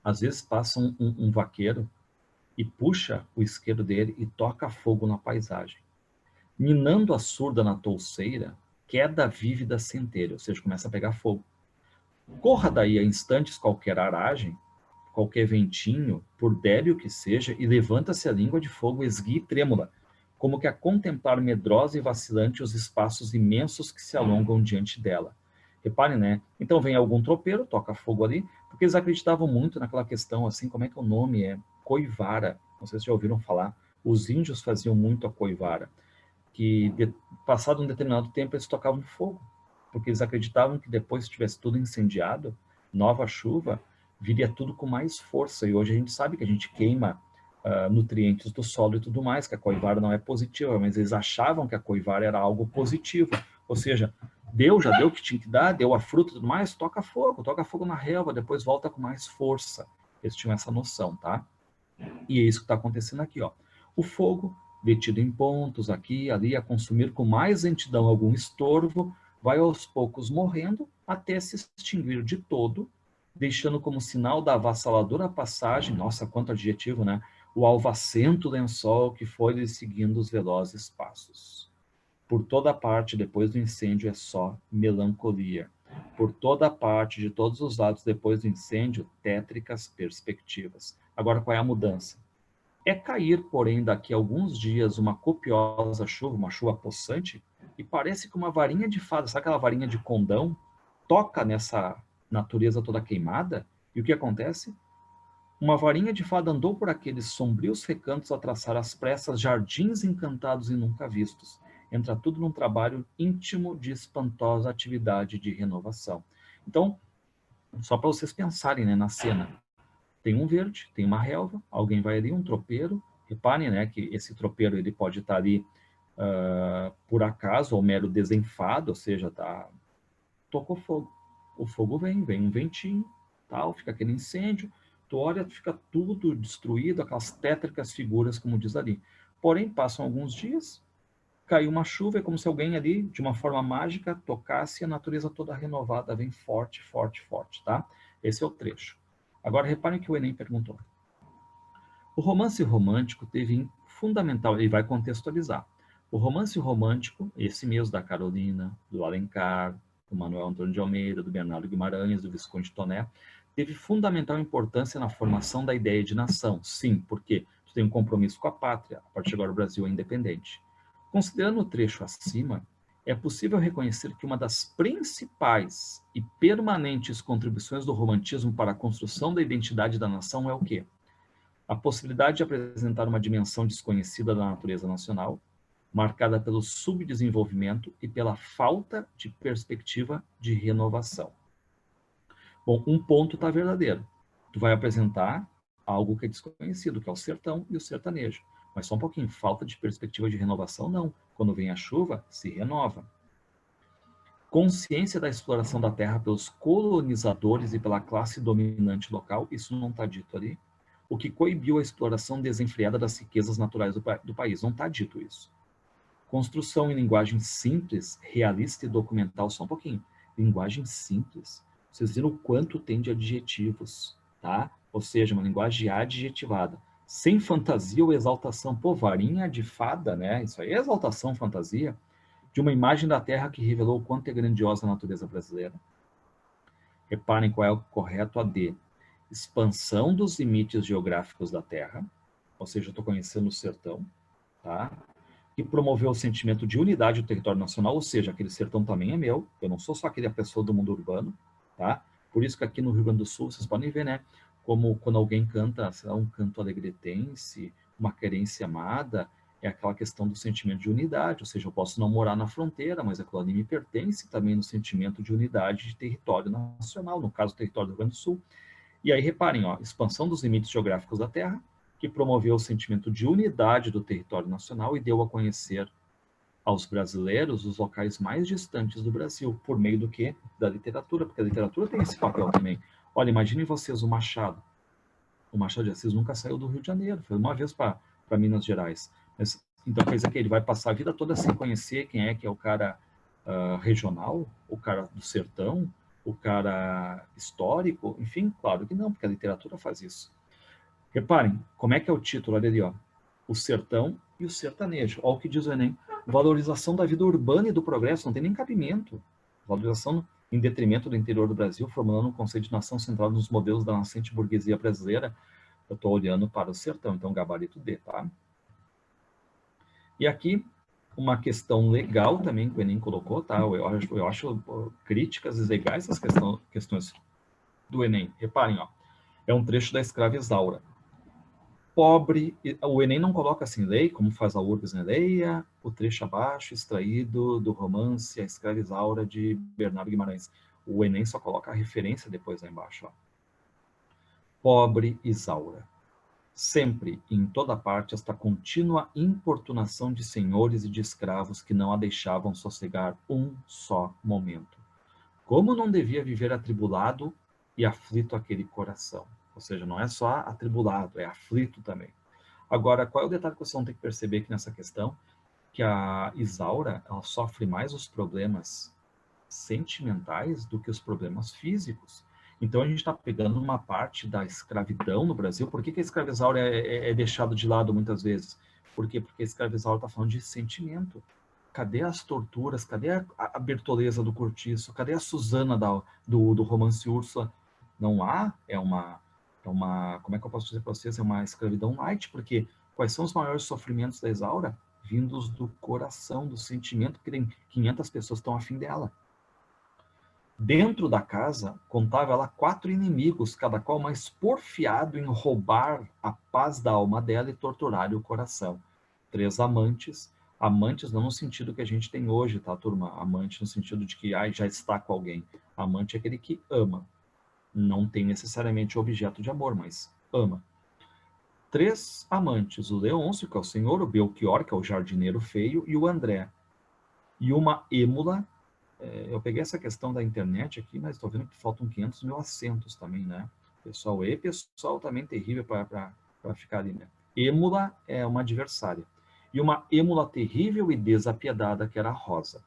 às vezes passa um vaqueiro e puxa o isqueiro dele e toca fogo na paisagem. Minando a surda na touceira, queda vívida centelha, ou seja, começa a pegar fogo. Corra daí a instantes qualquer aragem, qualquer ventinho, por débil que seja, e levanta-se a língua de fogo esguia e trêmula, como que a contemplar medrosa e vacilante os espaços imensos que se alongam diante dela. Reparem, né? Então vem algum tropeiro, toca fogo ali, porque eles acreditavam muito naquela questão, assim, como é que o nome é? Coivara. Não sei se já ouviram falar. Os índios faziam muito a coivara, que passado um determinado tempo eles tocavam fogo, porque eles acreditavam que depois que tivesse tudo incendiado, nova chuva, viria tudo com mais força. E hoje a gente sabe que a gente queima nutrientes do solo e tudo mais, que a coivara não é positiva, mas eles achavam que a coivara era algo positivo. Ou seja, já deu o que tinha que dar, deu a fruta e tudo mais, toca fogo na relva, depois volta com mais força. Eles tinham essa noção, tá? E é isso que está acontecendo aqui, ó. O fogo, detido em pontos aqui e ali, a consumir com mais lentidão algum estorvo, vai aos poucos morrendo até se extinguir de todo, deixando como sinal da avassaladora passagem, nossa, quanto adjetivo, né? O alvacento lençol que foi lhe seguindo os velozes passos. Por toda parte, depois do incêndio, é só melancolia. Por toda parte, de todos os lados, depois do incêndio, tétricas perspectivas. Agora, qual é a mudança? É cair, porém, daqui a alguns dias, uma copiosa chuva, uma chuva possante, e parece que uma varinha de fada, sabe aquela varinha de condão, toca nessa natureza toda queimada, e o que acontece? Uma varinha de fada andou por aqueles sombrios recantos a traçar às pressas jardins encantados e nunca vistos. Entra tudo num trabalho íntimo de espantosa atividade de renovação. Então, só para vocês pensarem, né, na cena. Tem um verde, tem uma relva, alguém vai ali, um tropeiro. Reparem, né, que esse tropeiro ele pode estar ali por acaso ou mero desenfado, ou seja, tocou fogo. O fogo vem um ventinho, tal, fica aquele incêndio. Tu olha, fica tudo destruído, aquelas tétricas figuras, como diz ali. Porém, passam alguns dias, caiu uma chuva, é como se alguém ali, de uma forma mágica, tocasse e a natureza toda renovada vem forte, forte, forte, tá? Esse é o trecho. Agora, reparem que o Enem perguntou. O romance romântico teve fundamental, ele vai contextualizar. O romance romântico, esse mesmo da Carolina, do Alencar, do Manuel Antônio de Almeida, do Bernardo Guimarães, do Visconde Toné, teve fundamental importância na formação da ideia de nação. Sim, porque tu tem um compromisso com a pátria, a partir de agora o Brasil é independente. Considerando o trecho acima, é possível reconhecer que uma das principais e permanentes contribuições do romantismo para a construção da identidade da nação é o quê? A possibilidade de apresentar uma dimensão desconhecida da natureza nacional, marcada pelo subdesenvolvimento e pela falta de perspectiva de renovação. Bom, um ponto está verdadeiro. Tu vai apresentar algo que é desconhecido, que é o sertão e o sertanejo. Mas só um pouquinho, falta de perspectiva de renovação, não. Quando vem a chuva, se renova. Consciência da exploração da terra pelos colonizadores e pela classe dominante local, isso não está dito ali. O que coibiu a exploração desenfreada das riquezas naturais do país, não está dito isso. Construção em linguagem simples, realista e documental, só um pouquinho. Linguagem simples. Vocês viram o quanto tem de adjetivos, tá? Ou seja, uma linguagem adjetivada. Sem fantasia ou exaltação. Pô, varinha de fada, né? Isso aí é exaltação, fantasia. De uma imagem da Terra que revelou o quanto é grandiosa a natureza brasileira. Reparem qual é o correto AD. Expansão dos limites geográficos da Terra. Ou seja, eu estou conhecendo o sertão, tá? Que promoveu o sentimento de unidade do território nacional, ou seja, aquele sertão também é meu, eu não sou só aquela pessoa do mundo urbano, tá? Por isso que aqui no Rio Grande do Sul, vocês podem ver, né, como quando alguém canta, sei lá, um canto alegretense, uma querência amada, é aquela questão do sentimento de unidade, ou seja, eu posso não morar na fronteira, mas aquilo ali me pertence também no sentimento de unidade de território nacional, no caso, o território do Rio Grande do Sul. E aí, reparem, ó, expansão dos limites geográficos da Terra, que promoveu o sentimento de unidade do território nacional e deu a conhecer aos brasileiros os locais mais distantes do Brasil, por meio do quê? Da literatura, porque a literatura tem esse papel também. Olha, imaginem vocês o Machado. O Machado de Assis nunca saiu do Rio de Janeiro, foi uma vez para Minas Gerais. Mas, então, quer dizer que ele vai passar a vida toda sem conhecer quem é que é o cara regional, o cara do sertão, o cara histórico, enfim, claro que não, porque a literatura faz isso. Reparem, como é que é o título? Olha ali, ó. O sertão e o sertanejo. Olha o que diz o Enem. Valorização da vida urbana e do progresso. Não tem nem cabimento. Valorização em detrimento do interior do Brasil, formulando um conceito de nação centrado nos modelos da nascente burguesia brasileira. Eu estou olhando para o sertão, então gabarito D, tá? E aqui, uma questão legal também que o Enem colocou, tá? Eu acho críticas legais essas questões do Enem. Reparem, ó. É um trecho da escrava Isaura. Pobre, o Enem não coloca assim, lei, como faz a URGS, né? Leia o trecho abaixo, extraído do romance A Escrava Isaura, de Bernardo Guimarães. O Enem só coloca a referência depois lá embaixo. Ó. Pobre Isaura. Sempre e em toda parte esta contínua importunação de senhores e de escravos que não a deixavam sossegar um só momento. Como não devia viver atribulado e aflito aquele coração? Ou seja, não é só atribulado, é aflito também. Agora, qual é o detalhe que vocês vão ter que perceber aqui nessa questão? Que a Isaura, ela sofre mais os problemas sentimentais do que os problemas físicos. Então, a gente está pegando uma parte da escravidão no Brasil. Por que a escrava Isaura é deixada de lado muitas vezes? Por quê? Porque a escrava Isaura está falando de sentimento. Cadê as torturas? Cadê a Bertoleza do Cortiço? Cadê a Susana do romance Úrsula? Não há, como é que eu posso dizer para vocês? É uma escravidão light, porque quais são os maiores sofrimentos da Isaura? Vindos do coração, do sentimento, porque tem 500 pessoas que estão afim dela. Dentro da casa, contava ela 4 inimigos, cada qual mais porfiado em roubar a paz da alma dela e torturar o coração. 3 amantes, amantes não no sentido que a gente tem hoje, tá, turma? Amante no sentido de que já está com alguém. Amante é aquele que ama. Não tem necessariamente objeto de amor, mas ama. 3 amantes, o Leôncio, que é o senhor, o Belchior, que é o jardineiro feio, e o André. E uma êmula. Eu peguei essa questão da internet aqui, mas estou vendo que faltam 500 mil acentos também, né? Pessoal também terrível para ficar ali, né? Êmula é uma adversária. E uma êmula terrível e desapiedada, que era a Rosa.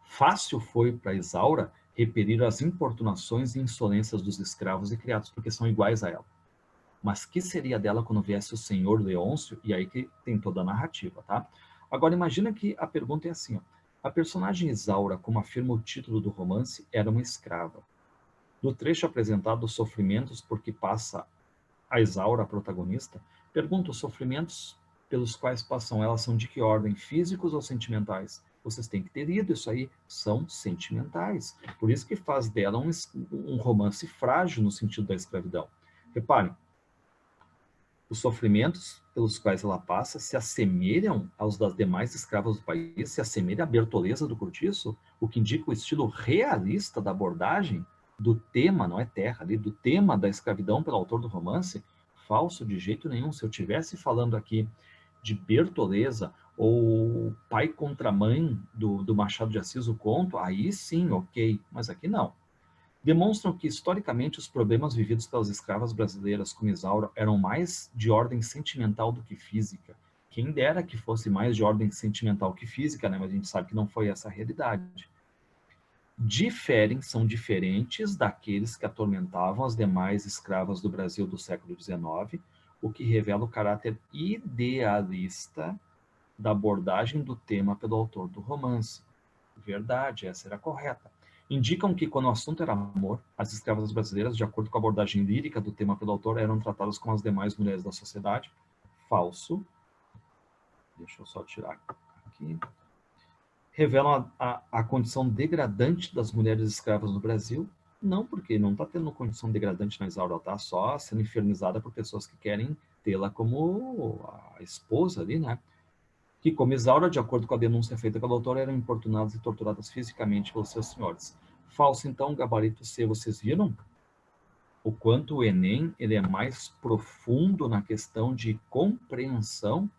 Fácil foi para Isaura repelir as importunações e insolências dos escravos e criados, porque são iguais a ela. Mas que seria dela quando viesse o senhor Leôncio? E aí que tem toda a narrativa, tá? Agora, imagina que a pergunta é assim, ó. A personagem Isaura, como afirma o título do romance, era uma escrava. No trecho apresentado, os sofrimentos por que passa a Isaura, a protagonista, pergunta: os sofrimentos pelos quais passam ela são de que ordem, físicos ou sentimentais? Vocês têm que ter lido isso aí, são sentimentais. Por isso que faz dela um romance frágil no sentido da escravidão. Reparem, os sofrimentos pelos quais ela passa se assemelham aos das demais escravas do país, se assemelha à Bertoleza do Cortiço, o que indica o estilo realista da abordagem do tema, não é terra, ali, do tema da escravidão pelo autor do romance. Falso de jeito nenhum. Se eu estivesse falando aqui de Bertoleza ou pai contra mãe do Machado de Assis, o conto, aí sim, ok, mas aqui não. Demonstram que, historicamente, os problemas vividos pelas escravas brasileiras como Isaura eram mais de ordem sentimental do que física. Quem dera que fosse mais de ordem sentimental que física, né? Mas a gente sabe que não foi essa a realidade. São diferentes daqueles que atormentavam as demais escravas do Brasil do século XIX, o que revela o caráter idealista da abordagem do tema pelo autor do romance. Verdade, essa era correta. Indicam que, quando o assunto era amor, as escravas brasileiras, de acordo com a abordagem lírica do tema pelo autor, eram tratadas como as demais mulheres da sociedade. Falso. Deixa eu só tirar aqui. Revelam a condição degradante das mulheres escravas no Brasil. Não, porque não está tendo condição degradante na Isaura, ela está só sendo infernizada por pessoas que querem tê-la como a esposa ali, né? Que, como Isaura, de acordo com a denúncia feita pelo autor, eram importunadas e torturadas fisicamente pelos seus senhores. Falso, então, gabarito C. Vocês viram o quanto o Enem ele é mais profundo na questão de compreensão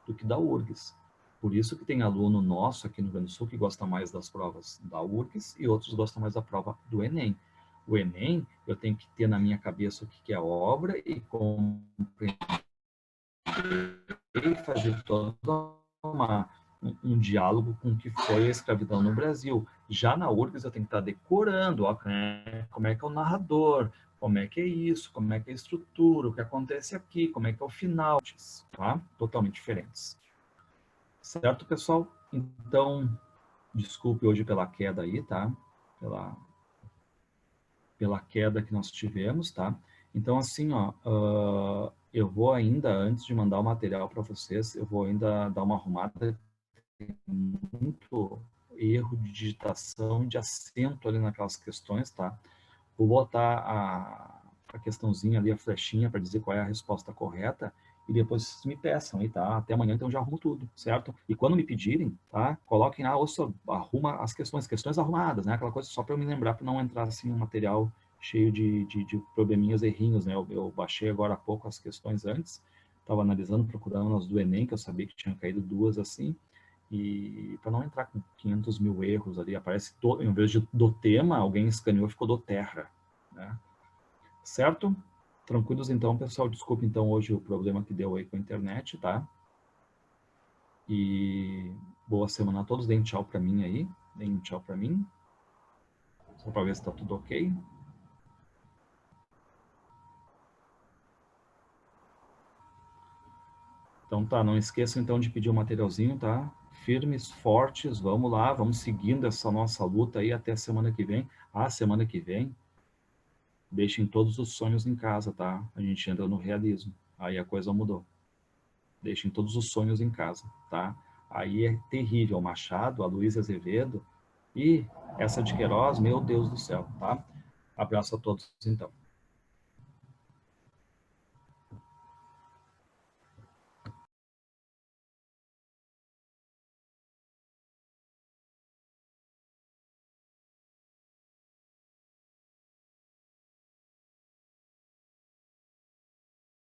do que da URGS. Por isso que tem aluno nosso aqui no Rio Grande do Sul que gosta mais das provas da URGS e outros gostam mais da prova do Enem. O Enem, eu tenho que ter na minha cabeça o que é obra e compreender e fazer toda um diálogo com o que foi a escravidão no Brasil. Já na URGS eu tenho que estar decorando, ó, como é que é o narrador, como é que é isso, como é que é a estrutura, o que acontece aqui, como é que é o final, tá? Totalmente diferentes. Certo, pessoal? Então, desculpe hoje pela queda aí, tá? Pela queda que nós tivemos, tá? Então, assim, ó, eu vou ainda, antes de mandar o material para vocês, eu vou ainda dar uma arrumada, muito erro de digitação, de acento ali naquelas questões, tá? Vou botar a questãozinha ali, a flechinha, para dizer qual é a resposta correta, e depois vocês me peçam aí, tá? Até amanhã, então, já arrumo tudo, certo? E quando me pedirem, tá? Coloquem lá, ouça, arruma as questões arrumadas, né? Aquela coisa só para eu me lembrar, para não entrar, assim, um material cheio de probleminhas, errinhos, né? Eu baixei agora há pouco as questões antes, estava analisando, procurando as do Enem, que eu sabia que tinha caído duas, assim, e para não entrar com 500 mil erros ali, aparece, em vez do tema, alguém escaneou e ficou do terra, né? Certo? Tranquilos então, pessoal. Desculpe então hoje o problema que deu aí com a internet, tá? E boa semana a todos. Deem tchau para mim aí. Deem tchau para mim. Só para ver se tá tudo ok. Então tá, não esqueçam então de pedir o materialzinho, tá? Firmes, fortes, vamos lá, vamos seguindo essa nossa luta aí até a semana que vem. Semana que vem, deixem todos os sonhos em casa, tá? A gente entra no realismo. Aí a coisa mudou. Deixem todos os sonhos em casa, tá? Aí é terrível. Machado, a Luísa Azevedo e essa de Queiroz, meu Deus do céu, tá? Abraço a todos, então.